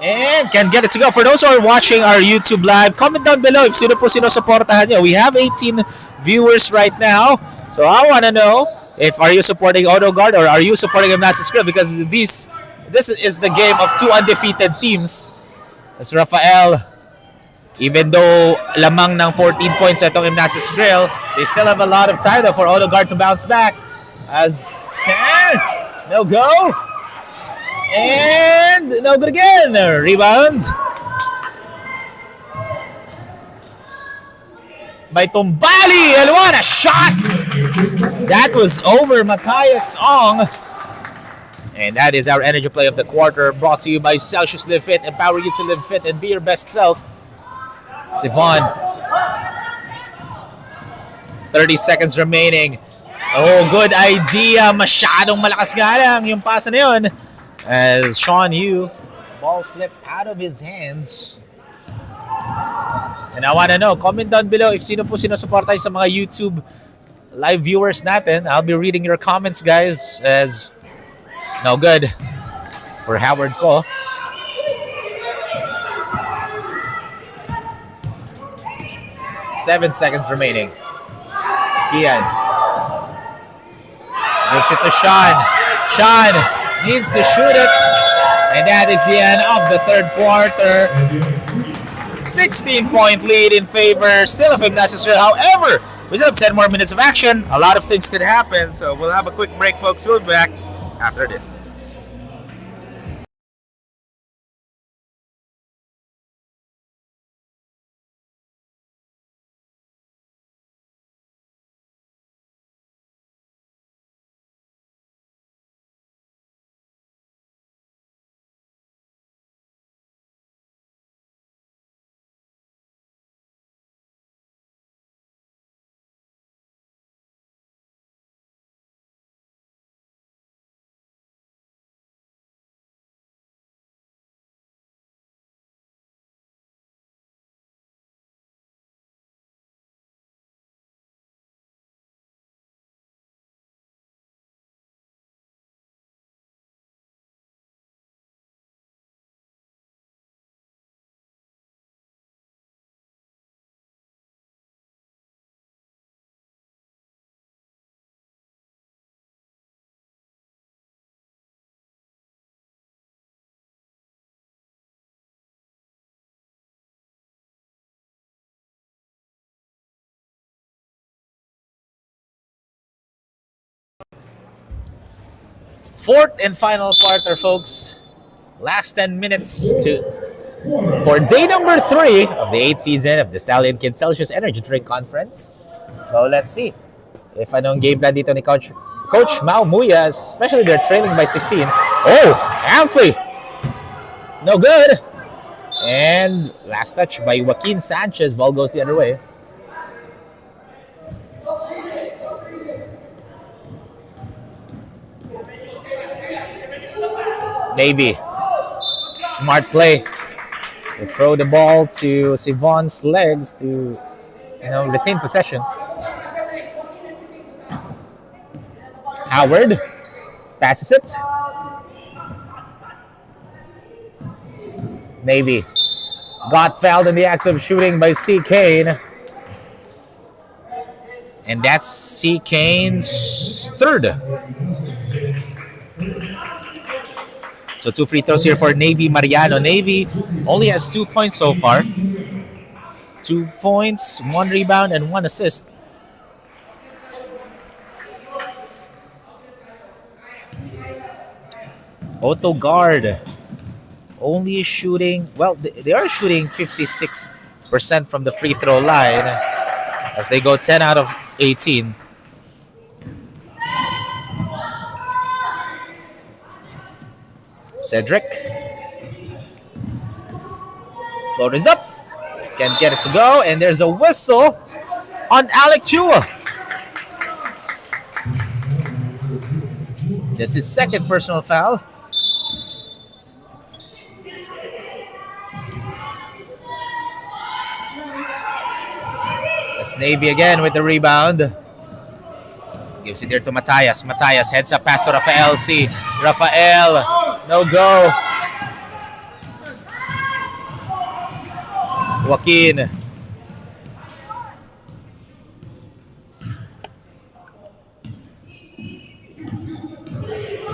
And can get it to go. For those who are watching our YouTube live, comment down below if sino po sinusuportahan nyo. We have 18 viewers right now. So I want to know if are you supporting Auto-Gard or are you supporting Emnace's Grill, because this is the game of 2 undefeated teams. As Rafael, even though lamang ng 14 points itong Emnace's Grill, they still have a lot of time for Auto-Gard to bounce back. As 10, no go. And no good again. Rebound by Tumbali. And what a shot! That was over Matthias Ong. And that is our energy play of the quarter, brought to you by Celsius Live Fit. Empower you to live fit and be your best self. Sivon. 30 seconds remaining. Oh, good idea. Masyadong malakas nga lang yung pasa na yun. As Sean Yu, ball slipped out of his hands. And I want to know, comment down below if sino po sinusuportahan sa mga YouTube live viewers natin. I'll be reading your comments, guys. As no good for Howard Ko. Seven seconds remaining. Kian gives it to Sean. Sean needs to shoot it. And that is the end of the third quarter. 16-point lead in favor still of Emnace's Grill. However, we still have 10 more minutes of action. A lot of things could happen. So we'll have a quick break, folks. We'll be back after this. Fourth and final quarter, folks. Last 10 minutes for day number 3 of the 8th season of the Stallion Kid Celsius Energy Drink Conference. So let's see if anong game plan dito ni Coach Mau Muya, especially they're trailing by 16. Oh, Ansley! No good! And last touch by Joaquin Sanchez. Ball goes the other way. Navy. Smart play. They throw the ball to Sivon's legs to, retain possession. Howard passes it. Navy got fouled in the act of shooting by C. Kane. And that's C. Kane's third. So 2 free throws here for Navy Mariano. Navy only has 2 points so far. 2 points, 1 rebound, and 1 assist. Auto-Gard only shooting, they are shooting 56% from the free throw line as they go 10 out of 18. Cedric. Float is up. Can't get it to go. And there's a whistle on Alec Chua. That's his second personal foul. That's Navy again with the rebound. Gives it there to Matias. Matias heads up pass to Rafael C. Rafael, no go. Joaquin.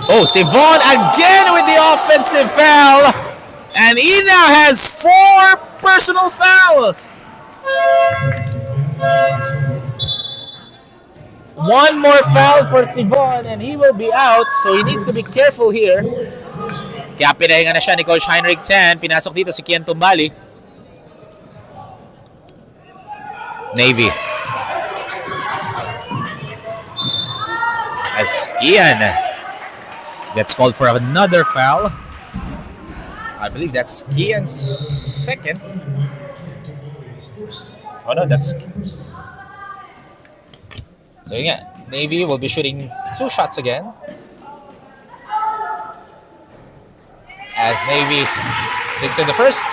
Oh, Sivon again with the offensive foul. And he now has 4 personal fouls. 1 more foul for Sivon and he will be out, so he needs to be careful here. Kaya pinahinga na siya ni Coach Heinrich 10. Pinasok dito si Kian Tumbali. Navy. As Kian gets called for another foul. I believe that's Kian's second. Oh no, that's... So yeah, Navy will be shooting 2 shots again. As Navy 6 in the first.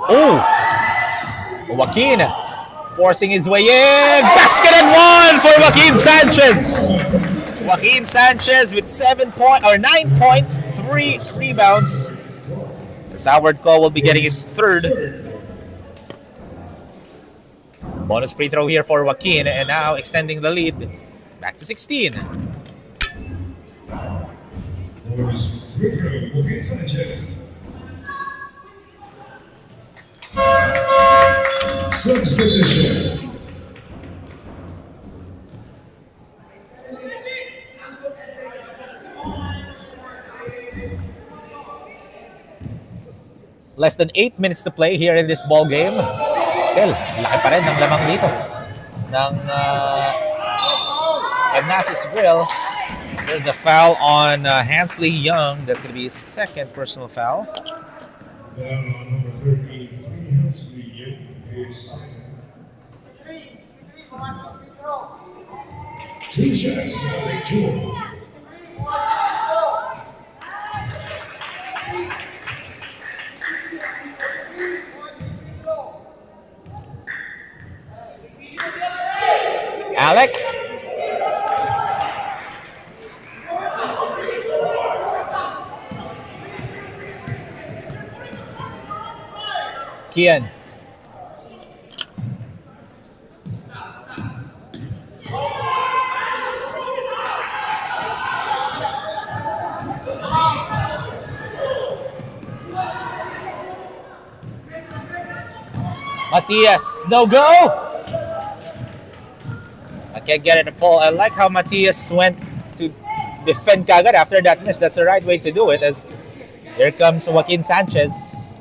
Oh, Joaquin forcing his way in. Basket and 1 for Joaquin Sanchez. Joaquin Sanchez with 9 points, 3 rebounds. As Howard Cole will be getting his third. Bonus free throw here for Joaquin, and now extending the lead back to 16. Bonus free throw, Joaquin Sanchez. Substitution. Less than 8 minutes to play here in this ball game. Still, laki pa rin ng lamang dito ng Emnace's grill. There's a foul on Hansley Young. That's going to be his second personal foul. Down on number 33, Hansley Young, his second. 2 shots, Alec Chua. Alec. Kian. Matias, no go. I can't get it to fall. I like how Matias went to defend kagad after that miss. That's the right way to do it. As here comes Joaquin Sanchez.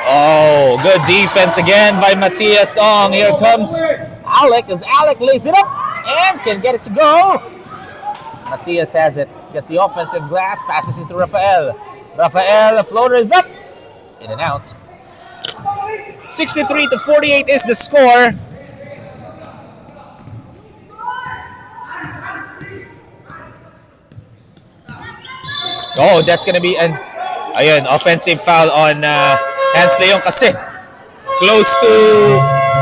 Oh, good defense again by Matias Ong. Here comes Alec as Alec lays it up and can get it to go. Matias has it. Gets the offensive glass. Passes it to Rafael. Rafael, the floater is up. In and out. 63-48 is the score. Oh, that's gonna be an offensive foul on Hans Leon kasi close to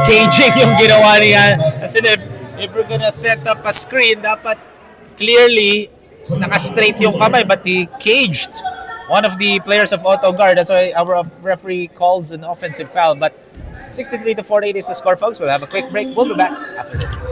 caging yung ginawa niya. Kasi if we're gonna set up a screen, dapat clearly naka-straight yung kamay, but he caged one of the players of Auto-Gard. That's why our referee calls an offensive foul. But 63-48 is the score, folks. We'll have a quick break. We'll be back after this.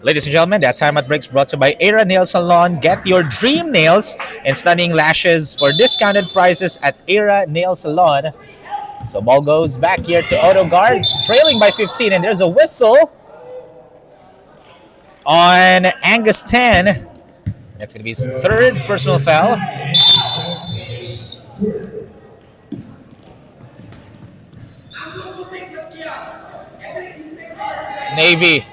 Ladies and gentlemen, that time at breaks brought to you by Era Nail Salon. Get your dream nails and stunning lashes for discounted prices at Era Nail Salon. So ball goes back here to Auto-Gard, trailing by 15, and there's a whistle on Angus 10. That's going to be his third personal foul. Navy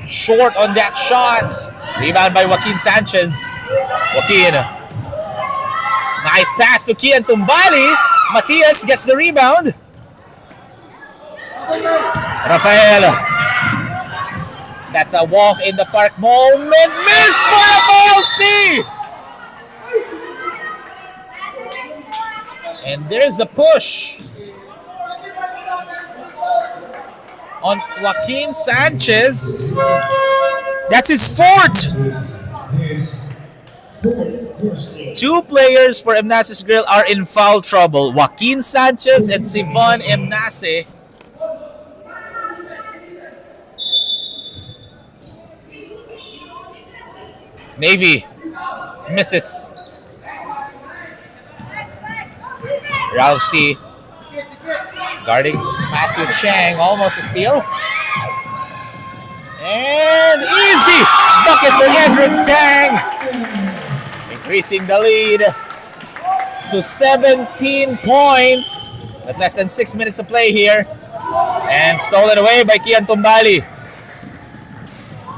short on that shot. Rebound by Joaquin Sanchez. Joaquin. Nice pass to Kian Tumbali. Matias gets the rebound. Rafael. That's a walk in the park moment. Miss for FLC. And there's a push on Joaquin Sanchez. That's his fourth. Two players for Emnace's Grill are in foul trouble. Joaquin Sanchez and Sivan Emnace. Navy misses. Ralph C. guarding Matthew Chang, almost a steal. And easy bucket for Edric Tang, increasing the lead to 17 points with less than 6 minutes to play here. And stolen away by Kian Tumbali.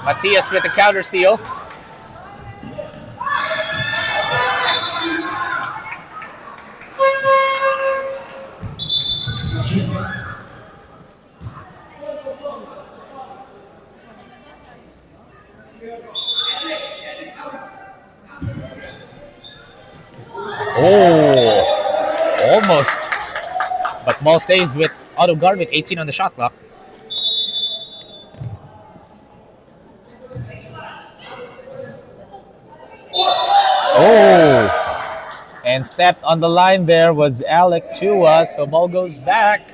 Matias with the counter steal. Oh, almost. But Maul stays with Auto-Gard with 18 on the shot clock. Oh, and stepped on the line there was Alec Chua, so Maul goes back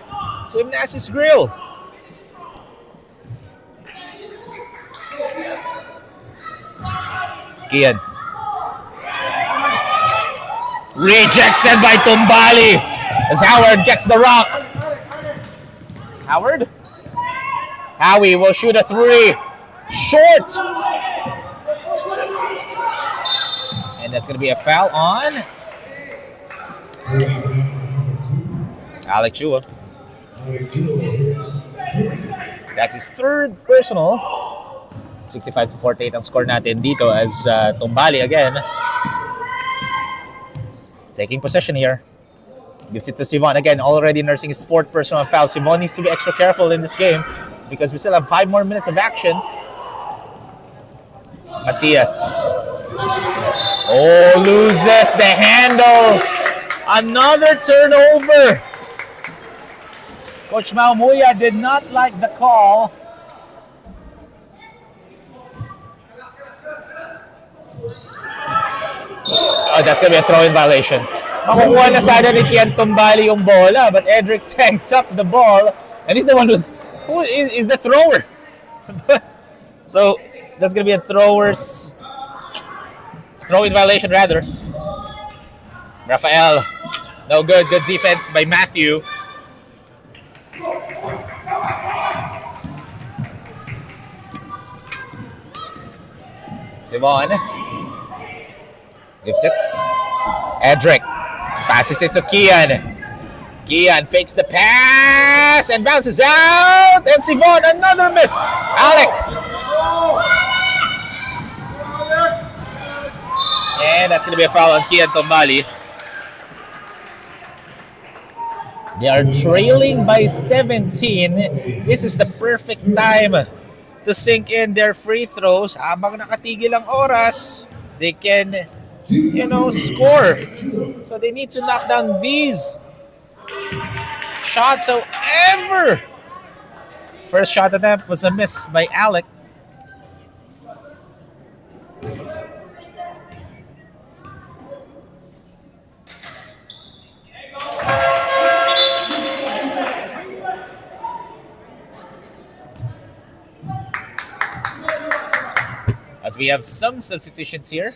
to Emnace's Grill. Kian. Rejected by Tumbali as Howard gets the rock. Howard? Howie will shoot a three. Short. And that's going to be a foul on Alec Chua. That's his third personal. 65-48 ang score natin dito as Tumbali again. Taking possession here. Gives it to Sivon. Again, already nursing his fourth personal foul. Sivon needs to be extra careful in this game because we still have 5 more minutes of action. Matias. Oh, loses the handle. Another turnover. Coach Maumuya did not like the call. Oh, that's gonna be a throw-in violation. Makukuha na sana ni Kian Tumbali yung bola, but Edric tanked up the ball, and he's the one who is the thrower. So that's gonna be a throw-in violation rather. Rafael, no good. Good defense by Matthew. Simon gives it. Edric passes it to Kian. Kian fakes the pass and bounces out. And Sivon, another miss. Alec. And that's going to be a foul on Kian Tumbali. They are trailing by 17. This is the perfect time to sink in their free throws. Habang nakatigil ang oras, they can, score. So they need to knock down these shots. However, first shot attempt was a miss by Alec. As we have some substitutions here.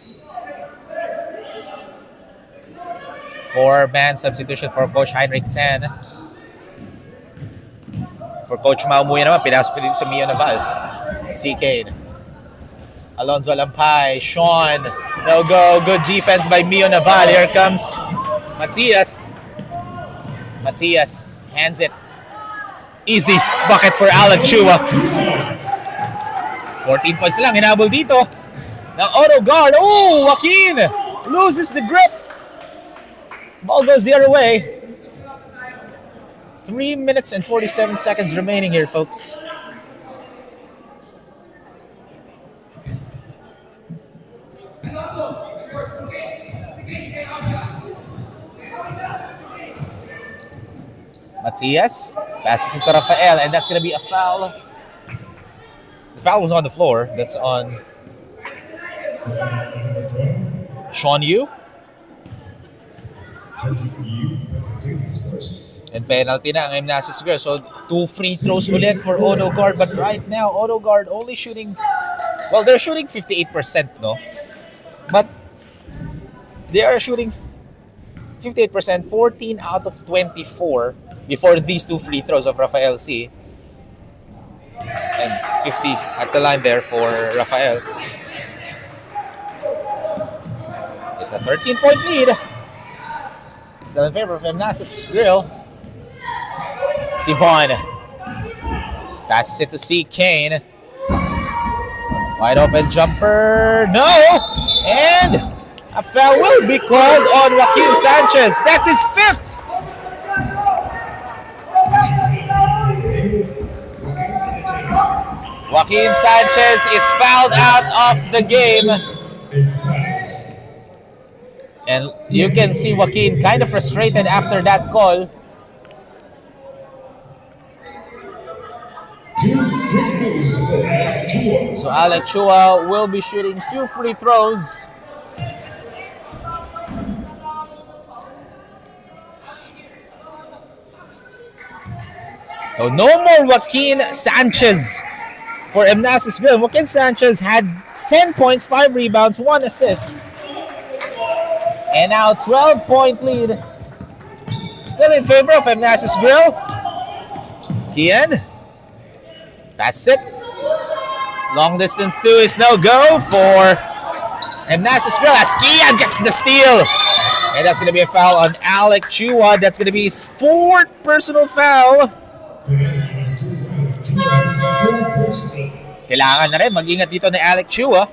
4-man substitution for Coach Heinrich 10. For Coach Maumuya naman, pinasok ko dito sa Mio Naval. C. Kane. Alonzo Lampay. Sean. No go. Good defense by Mio Naval. Here comes Matias. Matias hands it. Easy bucket for Alec Chua. 14 points lang, hinabol dito ng Auto-Gard. Oh, Joaquin loses the grip. Ball goes the other way. 3 minutes and 47 seconds remaining here, folks. Matias passes it to Rafael, and that's going to be a foul. The foul was on the floor. That's on Sean Yu. And penalty na ang Emnace girl. So 2 free throws ulit for Auto-Gard. But right now, Auto-Gard only shooting, well, they're shooting 58%, no? But they are shooting 58%, 14 out of 24 before these 2 free throws of Rafael C. And 50 at the line there for Rafael. It's a 13-point lead. Still in favor of Emnace's grill. Sivon passes it to C. Kane. Wide open jumper. No! And a foul will be called on Joaquin Sanchez. That's his 5th. Joaquin Sanchez is fouled out of the game. And you can see Joaquin kind of frustrated after that call. So Alec Chua will be shooting 2 free throws. So no more Joaquin Sanchez for Emnace's girl. Joaquin Sanchez had 10 points, 5 rebounds, 1 assist. And now 12-point lead. Still in favor of Emnace's grill. Kian. Passes it. Long distance 2 is no go for Emnace's grill as Kian gets the steal. And that's going to be a foul on Alec Chua. That's going to be his 4th personal foul. is fourth personal. Kailangan na rin mag-ingat dito ni Alec Chu, ah.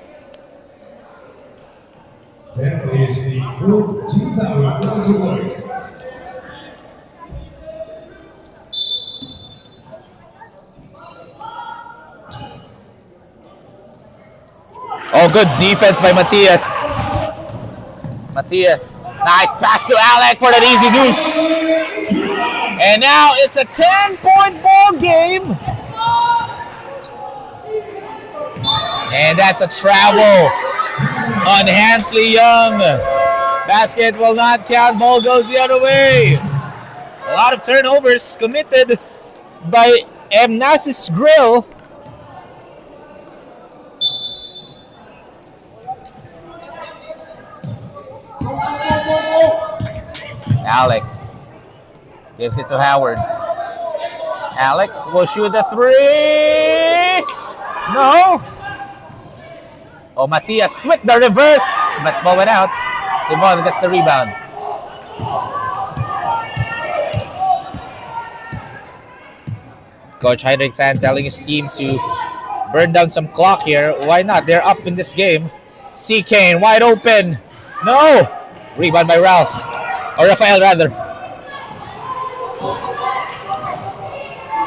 That is the fourth team foul for Auto-Gard. Oh, good defense by Matias. Matias. Nice pass to Alec for that easy deuce. And now it's a 10-point ball game. And that's a travel on Hansley Young. Basket will not count. Ball goes the other way. A lot of turnovers committed by Emnace's Grill. Alec gives it to Howard. Alec will shoot the three. No. Oh, Matias with the reverse, but ball went out. Simon gets the rebound. Coach Heinrich San telling his team to burn down some clock here. Why not? They're up in this game. C. Kane wide open. No. Rebound by Ralph. Or Rafael, rather.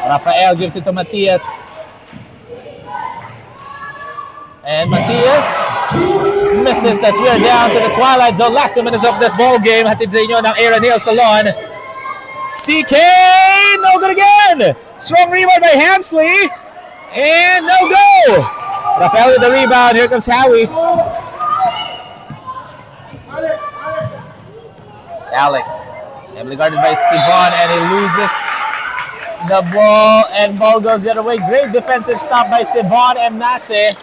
Rafael gives it to Matias. And Matias misses as we are down to the twilight zone. Last 2 minutes of this ball game. Hatid sa inyo ng Aaron Hill Salon. CK, no good again. Strong rebound by Hansley. And no go. Rafael with the rebound. Here comes Howie. Alec. Heavily guarded by Sivan, and he loses the ball. And ball goes the other way. Great defensive stop by Sivan Emnace.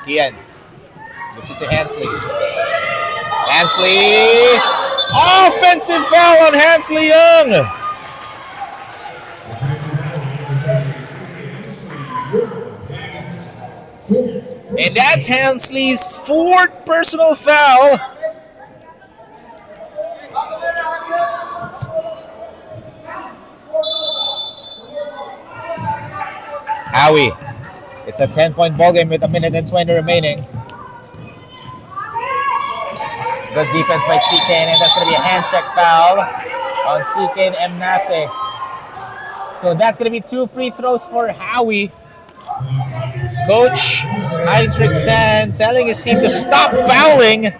Kian gives it to Hansley. Hansley. Offensive foul on Hansley Young. And that's Hansley's fourth personal foul. Howie. It's a 10-point ball game with 1:20 remaining. Good defense by CK, and that's going to be a hand check foul on CK and Emnace. So that's going to be 2 free throws for Howie. Coach Heinrich Tan telling his team to stop fouling.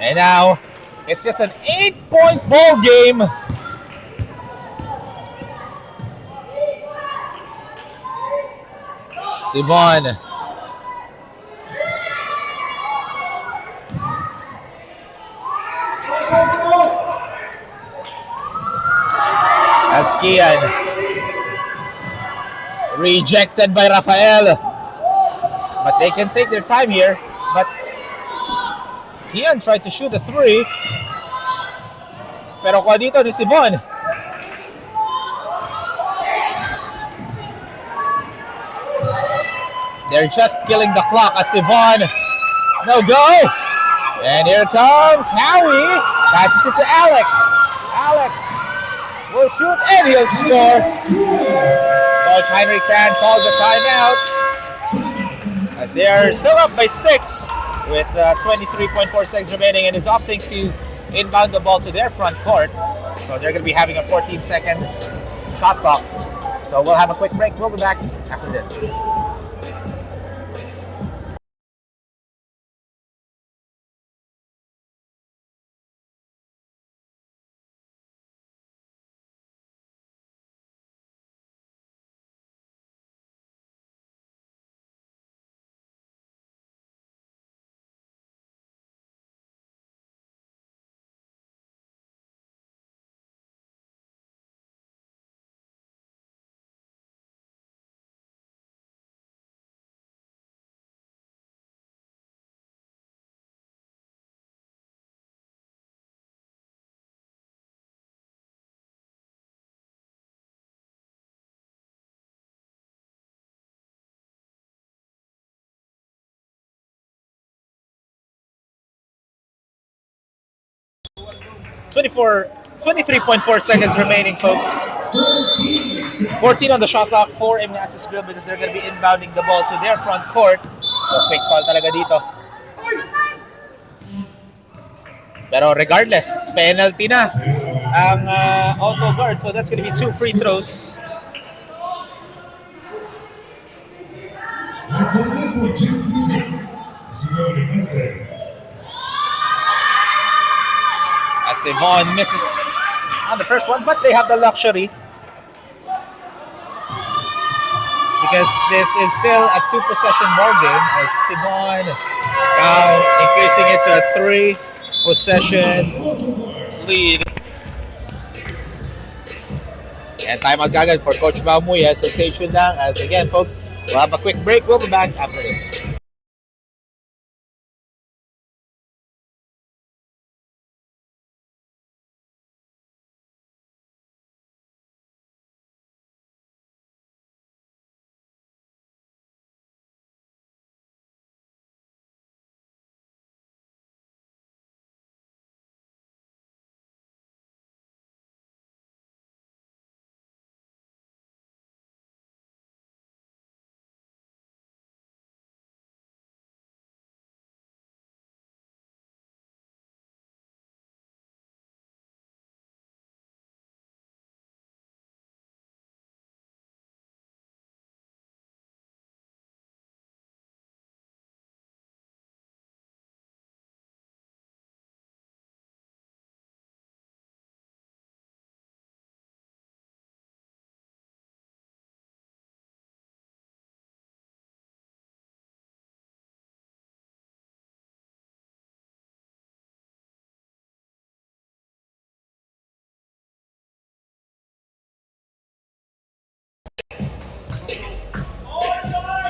And now it's just an 8-point ball game. Sivan. Askian. Rejected by Rafael. But they can take their time here. But Kian tried to shoot the 3. Pero kuha dito ni Sivan. They're just killing the clock as Sivan. No go. And here comes Howie. Passes it to Alec. Alec will shoot and he'll score. Coach Heinrich Tan calls a timeout as they are still up by 6 with 23.4 seconds remaining, and is opting to inbound the ball to their front court. So they're going to be having a 14-second shot clock. So we'll have a quick break. We'll be back after this. 23.4 seconds remaining, folks. 14 on the shot clock for Emnace's Grill because they're going to be inbounding the ball to their front court. So quick foul talaga dito. Pero regardless, penalty na ang Auto-Gard. So that's going to be 2 free throws. As Yvonne misses on the first one, but they have the luxury because this is still a 2-possession ball game as Yvonne now increasing it to a 3-possession lead. And timeout kagad for Coach Baumuya. So stay tuned lang as again, folks, we'll have a quick break. We'll be back after this.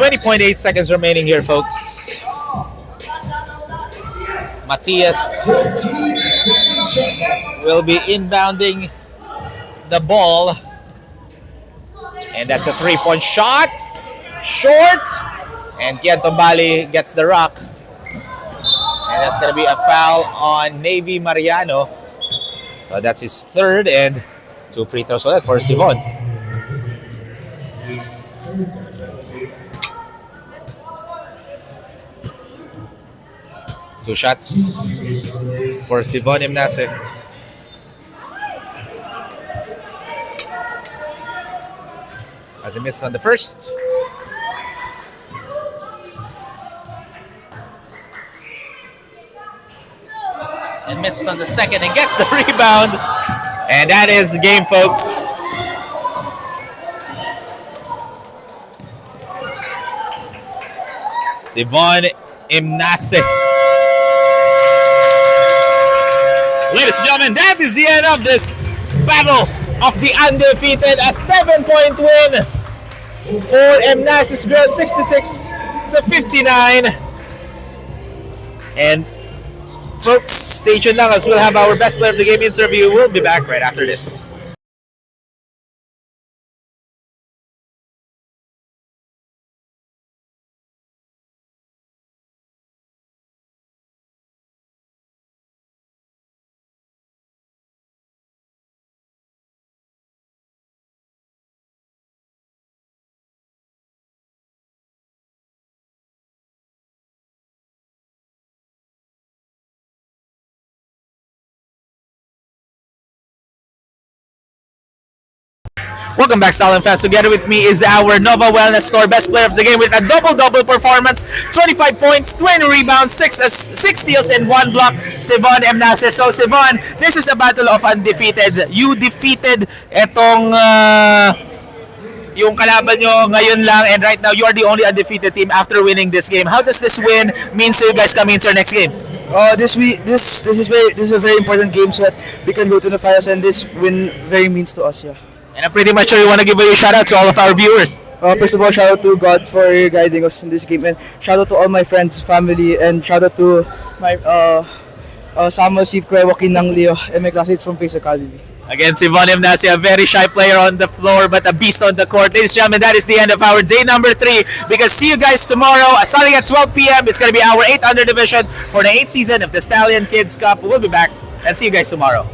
.8 seconds remaining here, folks. Matias will be inbounding the ball. And that's a 3-point shot. Short. And Kian Tombali gets the rock. And that's going to be a foul on Navy Mariano. So that's his third and 2 free throws for Sivon. 2 shots for Sivon Emnace. As he misses on the first. And misses on the second and gets the rebound. And that is the game, folks. Sivon Emnace. Ladies and gentlemen, that is the end of this battle of the undefeated. A 7-point win for Emnace's girls, 66-59. And folks, stay tuned lang as we'll have our best player of the game interview. We'll be back right after this. Welcome back, Stallion fans. Together with me is our Nova Wellness Store best player of the game with a double-double performance, 25 points, 20 rebounds, 6 steals, and 1 block, Sivon Emnace. So, Sivon, this is the battle of undefeated. You defeated etong yung kalaban nyo ngayon lang, and right now you are the only undefeated team after winning this game. How does this win mean to you guys coming into our next games? This is a very important game so that we can go to the finals, and this win very means to us. Yeah. And I'm pretty much sure you want to give a shout out to all of our viewers. First of all, shout out to God for guiding us in this game, and shout out to all my friends, family, and shout out to my Samuel, Steve, Kuya, Joaquin, Nang Leo, and my classmates from Face Academy. Again, Sivon Emnace, a very shy player on the floor, but a beast on the court. Ladies and gentlemen, that is the end of our day number 3. Because see you guys tomorrow, starting at 12 p.m. It's going to be our 8th under division for the 8th season of the Stallion Kids Cup. We'll be back and see you guys tomorrow.